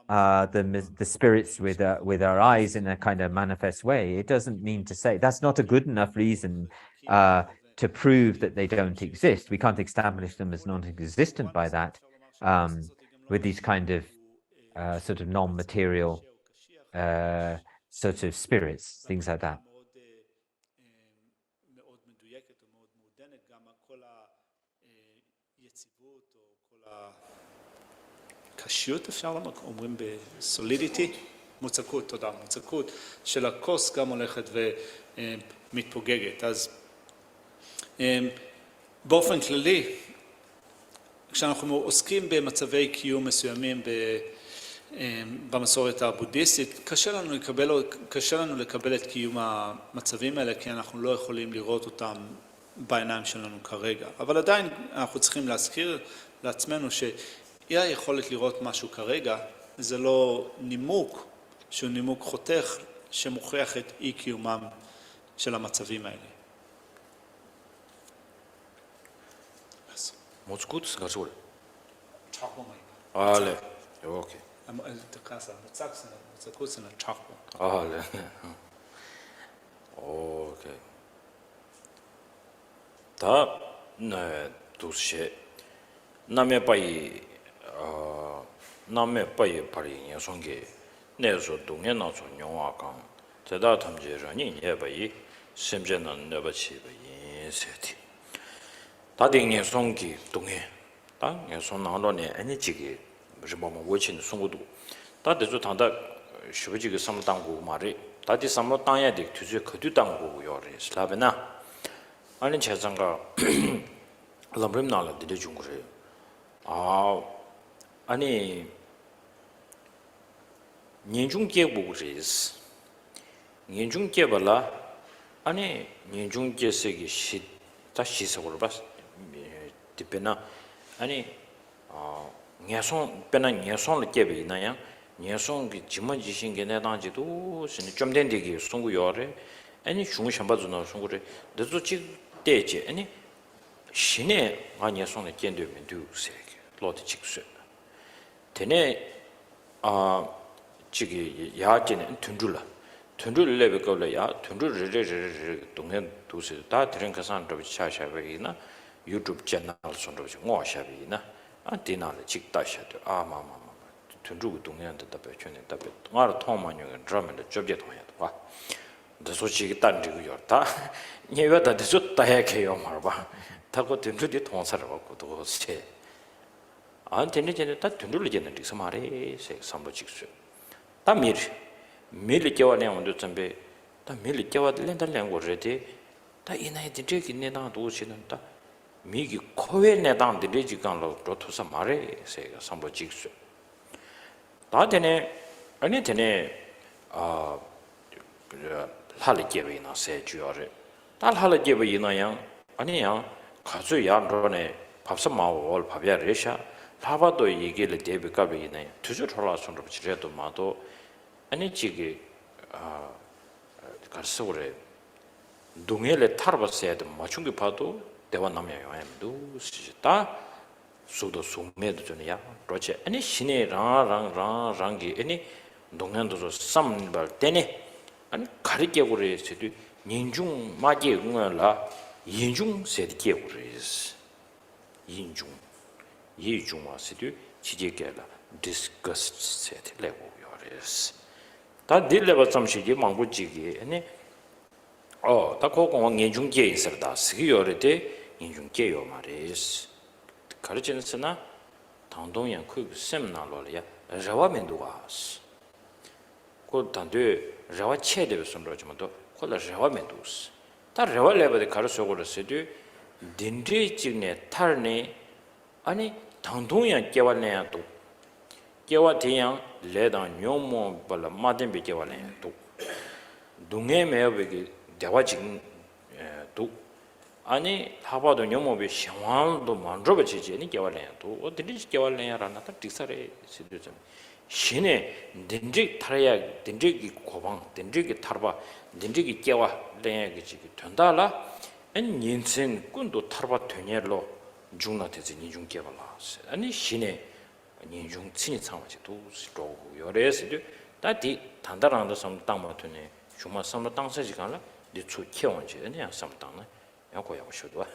the spirits with our eyes in a kind of manifest way. It doesn't mean to say that's not a good enough reason to prove that they don't exist. We can't establish them as non-existent by that with these kind of sort of non-material sort of spirits, things like that. קשיות אפשר לומר, אומרים בסולידיטי, מוצקות, תודה, מוצקות של הכוס גם הולכת ומתפוגגת. אז באופן כללי, כשאנחנו עוסקים במצבי קיום מסוימים במסורת הבודהיסטית, קשה לנו לקבל את קיום המצבים האלה, כי אנחנו לא יכולים לראות אותם בעיניים שלנו כרגע. אבל עדיין אנחנו צריכים להזכיר לעצמנו שאי היכולת לראות משהו כרגע, זה לא נימוק, שהוא נימוק חותך, שמוכיח את אי קיומם של המצבים האלה. מוצקות סגרסול. צ'חבו מי. 네. 오케이. תקסה, מוצקות זה צ'חבו. 네. 오케이. 다, 네, 두세. 남의 바이, 남의 바이 바리 여성계 내서 동네 나서 영화관. 제다 탐지라니 예바이 심제는 내버치 바이 세티. 다딩의 송기 동해. 다 예선 나로네 아니지기 뭐뭐 외친 송고도. 다대조 당다 쉬버지게 삼당고 말이 다디 삼로 땅에 돼 투지 거두 당고 요래 슬라베나. 아니 제장가 람브림나라 디데 중그래. 아니 년중계 보고지스. 년중계 발라 아니 년중계색이 다 시석으로 봤. 디페나 아니 녀송 빼나 녀송을 깨비 있나요? 녀송이 지만 지신 게 내단지도 신이 좀 된데기 송구 요래 아니 중국 샴바주나 송구래 너도 지 때지 아니 신의 녀송을 깬되면 두세 로트 직수 되네 지기 야진은 둔줄라 둔줄 레벨 걸려야 둔줄 동네 두세 다 들은 가산도 차샤베이나 유튜브 채널 손으로지 뭐샤비나 디나를 직다셔도 마마마 둔주고 동네한테 답변 전에 답변 말을 통만용은 드라마를 접제 통해도 와 저소식이 딴지고 열다 예외다 됐다 해게요 말봐 타고 둔주디 통사를 갖고도 세 안테네 전에 다 둔주를 제는 릭서 말에 세 삼보 직수 다 미리 겨와내 온도 좀be 다 미리 겨와 렌달랭 거래데 다 이나이 디게 내다 도시는 다 미기 코에 내당 드리지간로 로토사 말에 세가 삼보 직수 다되네 아니 되네 할게베나 세주어레 달 할게베이나양 아니야 가주야 너네 밥서 마올 밥야 레샤 라바도 얘기를 대비가베이네 두주 돌아서로 지레도 마도 아니 지게 가르서래 동해를 타르바세도 맞춘 봐도 대화 남녀요 아무도 시다 수도 수매도 전이야 그렇지 아니 신의 랑기 아니 동년도서 삼발 때네 아니 가르게 그래서도 인중 마게 응을라 인중 세게 그래서 인중 예중 와서도 지제게라 disgust set level 요레스 다 딜레버 잠시기 망고지기 아니 다 고공 인중계 있었다 스기요레데 인중계요 말이스 가르치는스나 당동양 그 셈나로야 자와멘도가스 그 단데 자와 체데베 손로지만도 콜라 자와멘도스 다 자와레베데 가르쳐고르세도 딘드리직네 탈네 아니 당동양 깨와내야 또 깨와대양 레당 뇨모 발라 마덴베 깨와내야 또 동해매베게 대화직 또 아니 하바도 녀모베 샤완도 만들어버지지 아니 깨와래도 어디지 깨와래야라나 딱 디사레 시도점 신의 딘직 타야 딘직이 고방 딘직이 타르바 딘직이 깨와 내야지 된다라 엔 인생 군도 타르바 되냐로 jungna tezi ninjung kebala ani shine ninjung tsini tsangwachi tu stogu yores da di tandaranda sam tangma tune shuma sam tangsa jikana di tsu kyewanje ani sam tangna yako yako shudwa.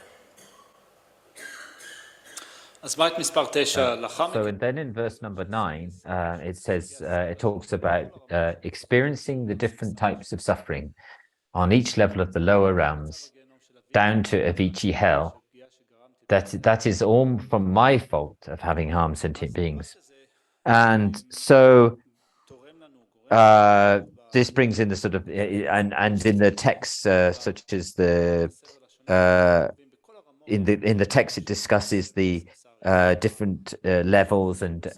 אז בית מספר 9 לאחר So and then in verse number 9, it says, it talks about experiencing the different types of suffering on each level of the lower realms, down to Avicii hell. That is all from my fault of having harmed sentient beings. And so this brings in the sort of, and in the texts such as the, in the text it discusses the different levels and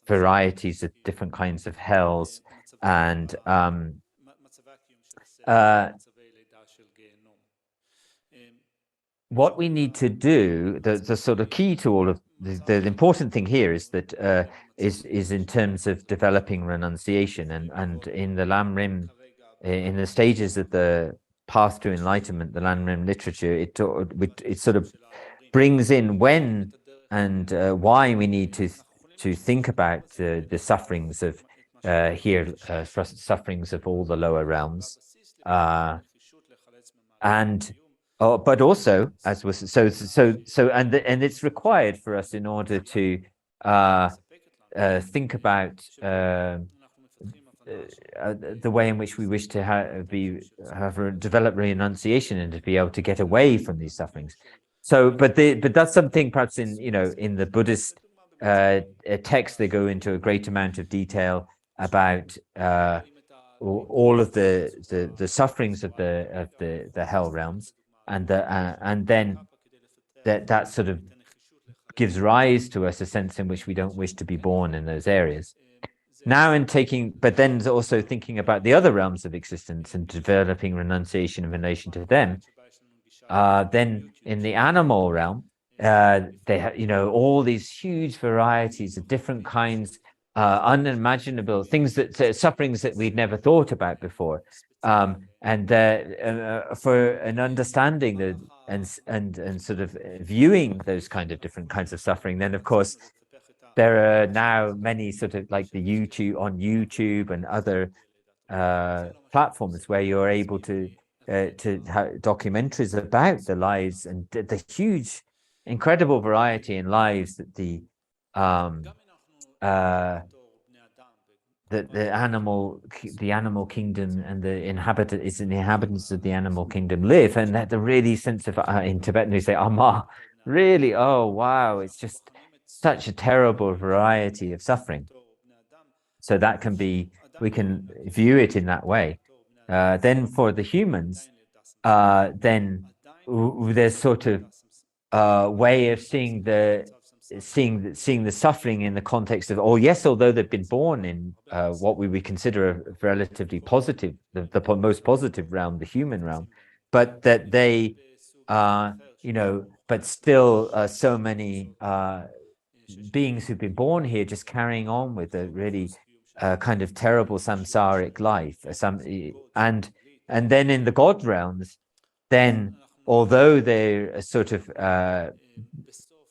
varieties of different kinds of hells, and what we need to do, the sort of key to all of the important thing here is that is in terms of developing renunciation, and in the Lamrim, in the stages of the path to enlightenment, the Lamrim literature, it sort of brings in when and why we need to think about the sufferings of sufferings of all the lower realms, and but also, as was and it's required for us in order to think about the way in which we wish to develop renunciation and to be able to get away from these sufferings. So, but that's something perhaps in the Buddhist text they go into a great amount of detail about all of the sufferings of the hell realms, and then that sort of gives rise to us a sense in which we don't wish to be born in those areas. Now, but then also thinking about the other realms of existence and developing renunciation in relation to them. Then in the animal realm, they have, all these huge varieties of different kinds, unimaginable things, sufferings that we'd never thought about before. And for an understanding and sort of viewing those kind of different kinds of suffering, then of course there are now many sort of like the YouTube and other platforms where you're able to have documentaries about the lives and the huge, incredible variety in lives that the animal kingdom and the inhabitants of the animal kingdom live, and that the really sense of in Tibetan we say Ama, really, oh wow, it's just such a terrible variety of suffering. So that we can view it in that way. Then for the humans, then there's sort of way of seeing the suffering in the context of, although they've been born in what we would consider a relatively positive, the most positive realm, the human realm, but that they but still so many beings who've been born here just carrying on with a really kind of terrible samsaric life, and then in the God realms, then although they're sort of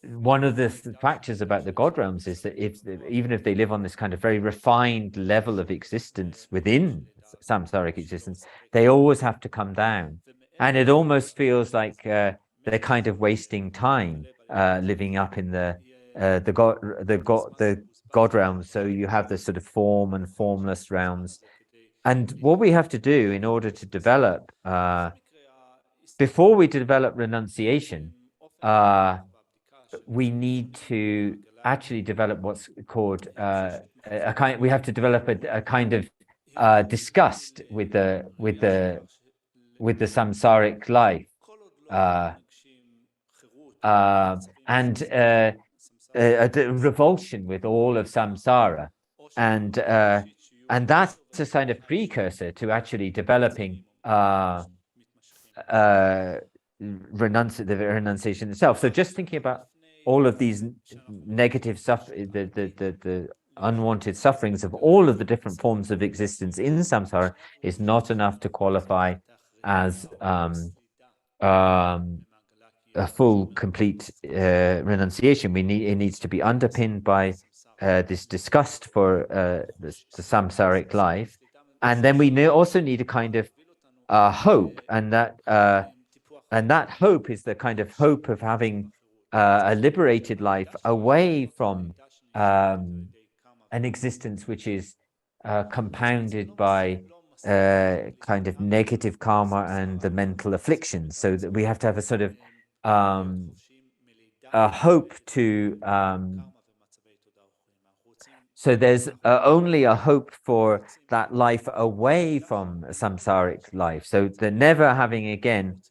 one of the factors about the God realms is that even if they live on this kind of very refined level of existence within samsaric existence, they always have to come down, and it almost feels like they're kind of wasting time living up in the God realms. So you have the sort of form and formless realms, and what we have to do in order to develop, before we develop renunciation, we need to actually develop what's called we have to develop a kind of disgust with the samsaric life, and a revulsion with all of samsara, and that's a kind of precursor to actually developing the renunciation itself. So just thinking about all of these negative stuff, the unwanted sufferings of all of the different forms of existence in samsara is not enough to qualify as a full, complete renunciation. It needs to be underpinned by this disgust for the samsaric life, and then we also need a kind of hope, and that hope is the kind of hope of having a liberated life away from an existence which is compounded by kind of negative karma and the mental afflictions. So that we have to have a sort of a hope to so there's only a hope for that life away from samsaric life. So the never having again.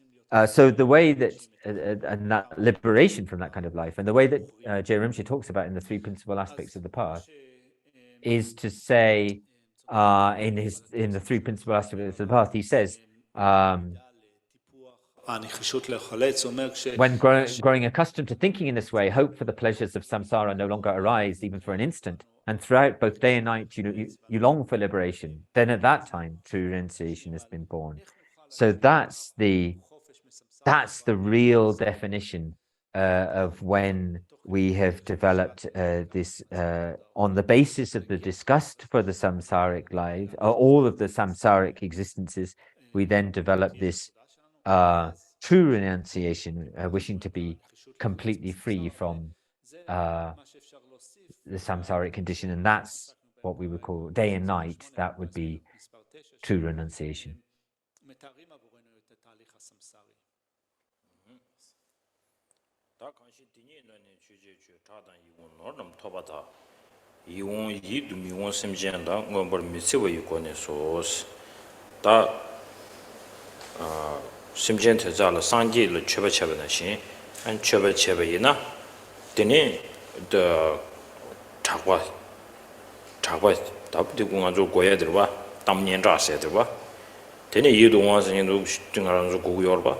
So the way that and that liberation from that kind of life, and the way that Rinpoche talks about in the three principal aspects of the path, is to say in the three principal aspects of the path, he says. When growing accustomed to thinking in this way, hope for the pleasures of samsara no longer arise even for an instant, and throughout both day and night you long for liberation. Then at that time, true renunciation has been born. So that's the real definition of when we have developed this on the basis of the disgust for the samsaric life, all of the samsaric existences. We then develop this true renunciation, wishing to be completely free from the samsaric condition, and that's what we would call day and night. That would be true renunciation. 심지어 자라 상기를 쳐버쳐버는 신 안 쳐버쳐버이나 되니 더 작과 답도 공안조 고야 들어봐 담년 자세 들어봐 되니 이동화선이도 등하는 고고여 봐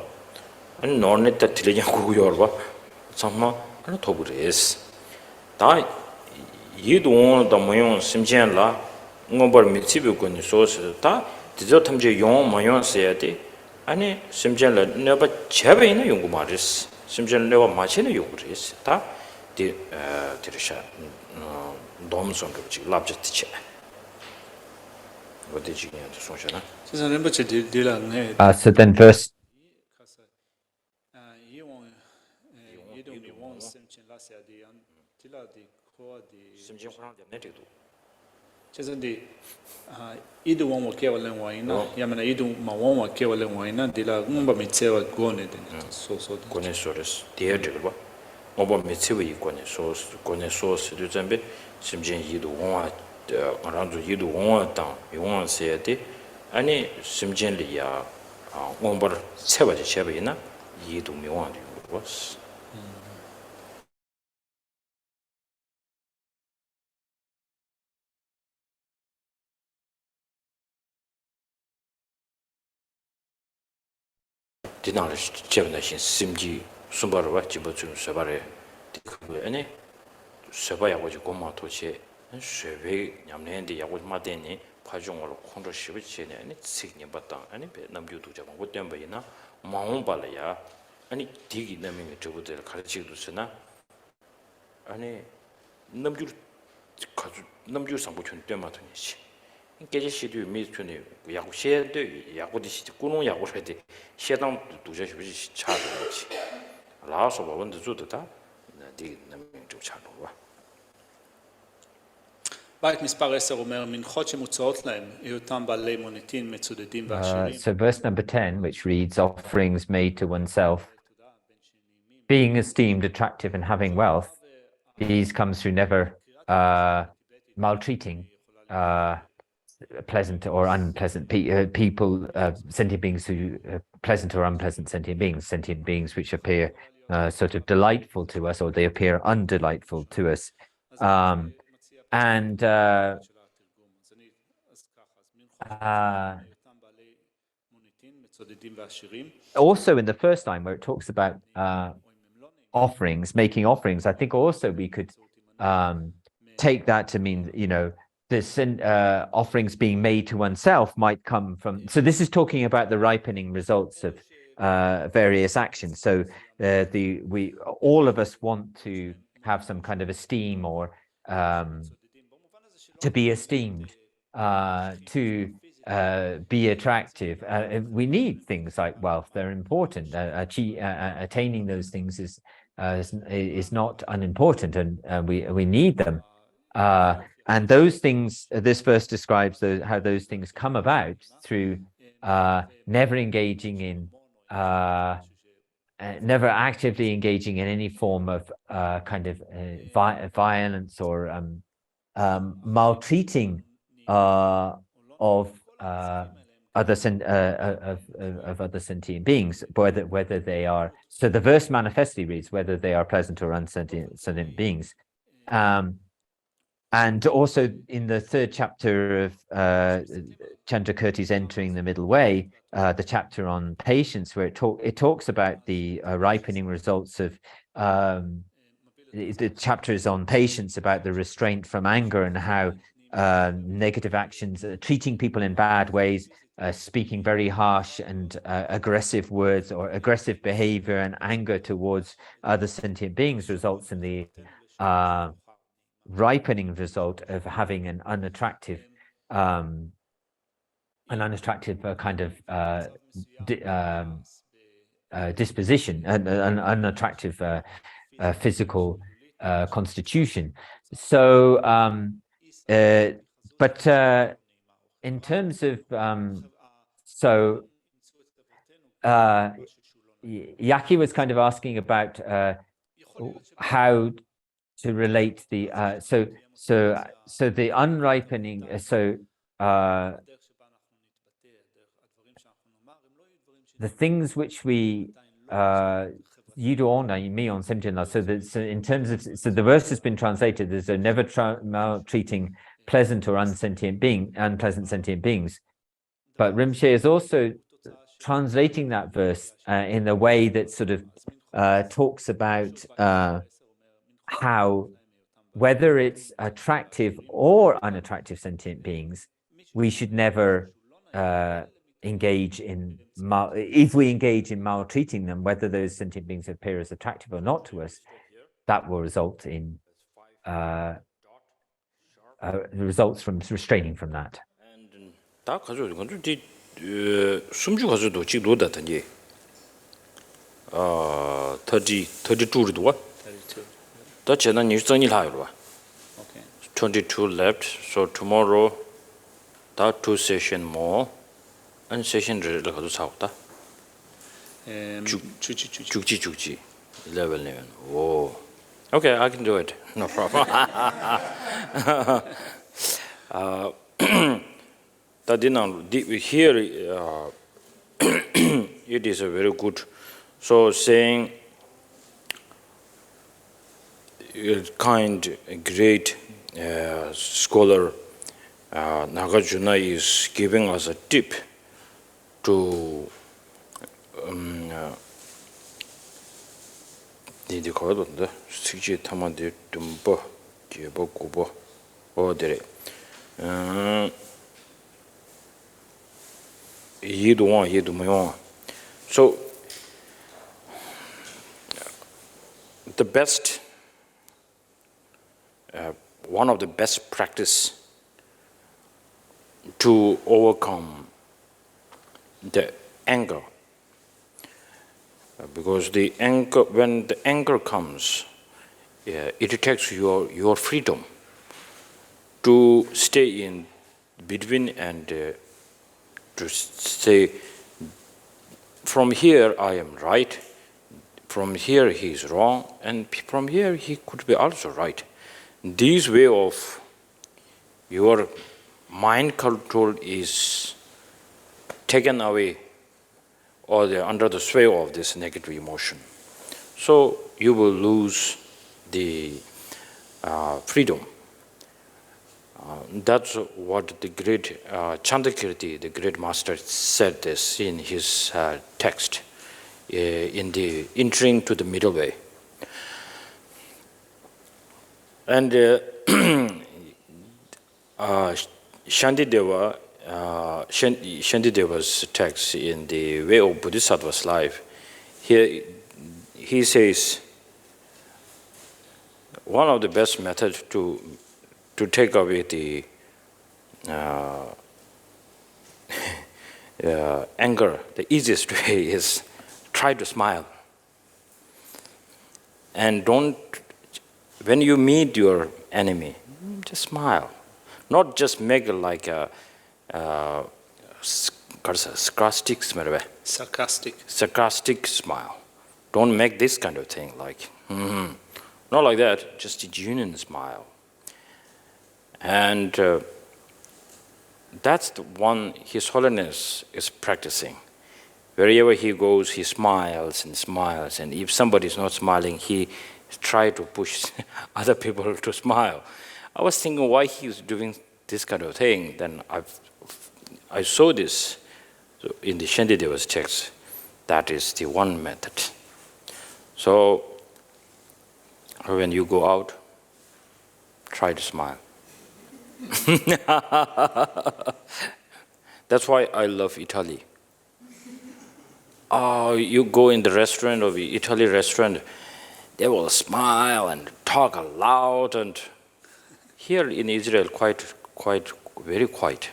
아니 너네 때 들리냐 고고여 봐 정말 하나 더 그래스 다 이동도 모용 심지어라 응어버 미치고 거니 소스 다 디저 탐제 용 모용 써야 돼 아니 심지어라 내가 제베는 연구 말이스 심지어 내가 마치는 연구를 다 디르샤 domson 그렇지 랍저티체 어디지냐도 소셔나 세상 렘버체 딜라네 So then verse 세상디 이도 원워 케월len 와이나 야마나 이도 마원워 케월len 와이나 딜라 응바 미체와 고네 소소 고네 소르스 디에드르 봐 오버 미체와 이고네 소스 고네 소스 류점베 심지어 이도 원와 아란도 이도 원와 땅 용원 세야데 아니 심지어리야 원버 세바지 세바이나 이도 명ዋ도 버스 디나를 제ben하신 심지 숨바르와 집어준 세바레 그 아니 세바야고 고마 도체 쇠베 냠내인데 야고 마데니 파종으로 콘도 시비치네 아니 책임 받다 아니 남주도 잡은 것 때문에나 마음 발이야 아니 디기 남이 저부터 가르치기도 쓰나 아니 남주 가주 남주 상부촌 때마더니 깨지시도 미스촌에 야구 시에도 야구디시 꾸노 야구를 해도 시당 두저시비 차도지 라서 원도 주도다 네 남명 좀 차도와 בית מספר 10 אומר, מנחות שמוצאות להם, היותם בעלי מוניטין מצודדים ועשירים. So verse number 10, which reads, offerings made to oneself, being esteemed, attractive, and having wealth, these comes through never maltreating pleasant or unpleasant people, sentient beings who pleasant or unpleasant sentient beings which appear sort of delightful to us, or they appear undelightful to us. And also in the first line where it talks about offerings, making offerings, I think also we could take that to mean, you know, this offerings being made to oneself might come from, so this is talking about the ripening results of various actions. So all of us want to have some kind of esteem or to be esteemed, to be attractive. We need things like wealth; they're important. Attaining those things is not unimportant, and we need them. And those things, this verse describes how those things come about through never engaging in, never actively engaging in any form of kind of violence or maltreating of other sentient beings, whether they are. So the verse manifestly reads whether they are pleasant or unsentient beings. And also in the third chapter of Chandrakirti's Entering the Middle Way, the chapter on patience, where it talks about the ripening results of the chapter is on patience, about the restraint from anger and how negative actions, treating people in bad ways, speaking very harsh and aggressive words or aggressive behavior and anger towards other sentient beings results in the ripening result of having an unattractive kind of disposition, an unattractive physical constitution. So, but in terms of Yaki was kind of asking about how to relate the so the unripening the things which we Yiduona, so in terms of the verse has been translated as never maltreating pleasant or unpleasant sentient beings, but Rinpoche is also translating that verse in a way that sort of talks about how whether it's attractive or unattractive sentient beings, we should never engage in if we engage in maltreating them, whether those sentient beings appear as attractive or not to us, that will result in results from restraining from that. Okay. 22 left, so tomorrow that 2 session more and session 죽지 level. Oh, okay, I can do it, no problem. Here it is a very good, so saying kind, great scholar Nagarjuna is giving us a tip to so the best one of the best practice to overcome the anger, because the anger, when the anger comes, it takes your freedom to stay in between and to say, from here I am right, from here he is wrong, and from here he could be also right. This way of your mind control is taken away or under the sway of this negative emotion. So you will lose the freedom. That's what the great Chandrakirti, the great master, said this in his text, in the Entering to the Middle Way. And Shantideva Shantideva's text in the Way of Bodhisattva's Life, here he says one of the best methods to take away the anger, the easiest way is try to smile. And when you meet your enemy, just smile. Not just make it like a sarcastic smile. Don't make this kind of thing like, not like that, just a genuine smile. And that's the one His Holiness is practicing. Wherever he goes, he smiles and smiles, and if somebody is not smiling, he tries to push other people to smile. I was thinking why he was doing this kind of thing. Then I saw this in the Shantideva's text. That is the one method. So when you go out, try to smile. That's why I love Italy. You go in the restaurant of the Italy restaurant, they will smile and talk loud, and here in Israel, very quiet.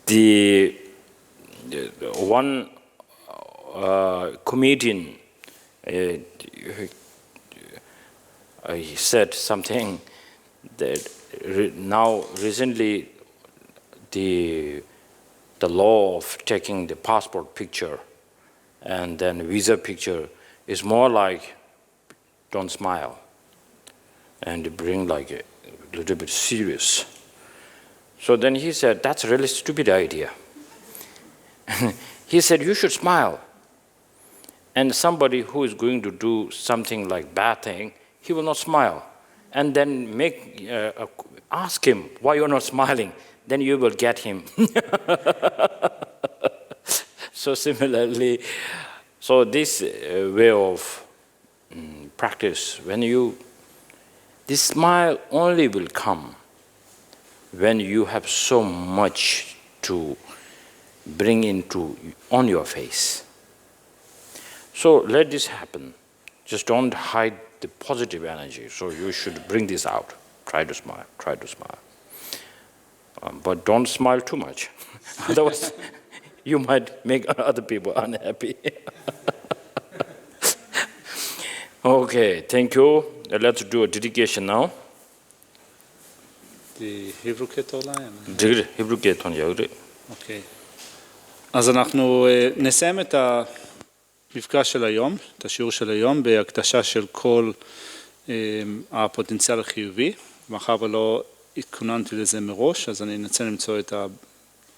The one comedian, he said something that now recently the law of taking the passport picture and then visa picture is more like don't smile and bring like a little bit serious. So then he said, that's a really stupid idea. He said, you should smile. And somebody who is going to do something like bad thing, he will not smile. And then ask him why you're not smiling. Then you will get him. So similarly, so this way of practice, this smile only will come when you have so much to bring on your face. So let this happen. Just don't hide the positive energy. So you should bring this out. Try to smile, try to smile. But don't smile too much. Otherwise, you might make other people unhappy. Okay, thank you. Let's do a dedication now. The Hebrew Ket אולי? Hebrew Ket, אוקיי. אז אנחנו נסיים את המפגש של היום, את השיעור של היום, בהקדשה של כל הפוטנציאל החיובי. מאחר ולא התכוננתי לזה מראש, אז אני אנסה למצוא את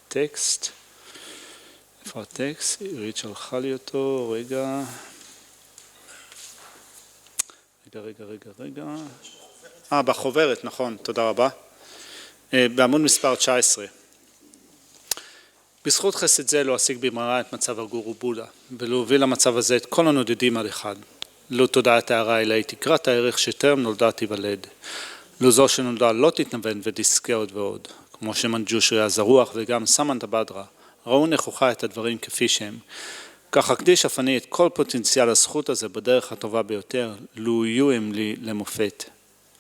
הטקסט. איפה הטקסט? עירית שלחה לי אותו, רגע. בחוברת, נכון, תודה רבה. בעמוד מספר 19. בזכות חסד זה לא אשיג במהרה את מצב הגורו בודה, ולהוביל למצב הזה את כל הנודדים על אחד. לא תודעת הערה אלא היא תקרת הערך שטרם נולדה תיוולד. לא זו שנולדה לא תתנוון ותזכה עוד ועוד. כמו שמנג'ושרי הזרוח וגם סמנטה בדרה, ראו נכוחה את הדברים כפי שהם. כך אקדיש אף אני את כל פוטנציאל הזכות הזה בדרך הטובה ביותר, לו יהיו הם לי למופת.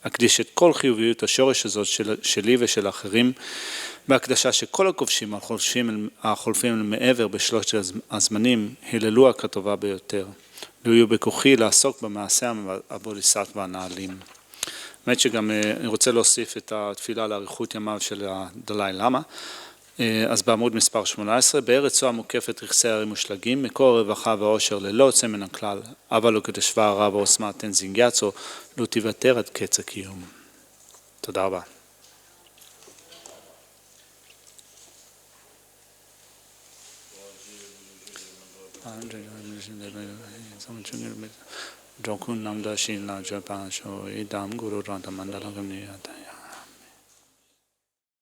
אקדיש את כל חיוביות השורש הזאת שלי ושל האחרים, בהקדשה שכל הכובשים החולפים מעבר בשלושת הזמנים, היללוה כטובה ביותר. לו יהיו בכוחי לעסוק במעשה הבודיסטווה הנעלים. האמת שגם אני רוצה להוסיף את התפילה לאריכות ימיו של הדלאי למה, אז בעמוד מספר 18, בארץ זו המוקפת רכסי הרים ושלגים, מקור הרווחה והאושר ללא יוצא מן הכלל, אבל לא כתשווה הרע ועוצמה תן זינגצו, לא תיוותר עד קץ הקיום. תודה רבה. Jokun namda shin la japa sho idam guru ranta mandala gamni atai.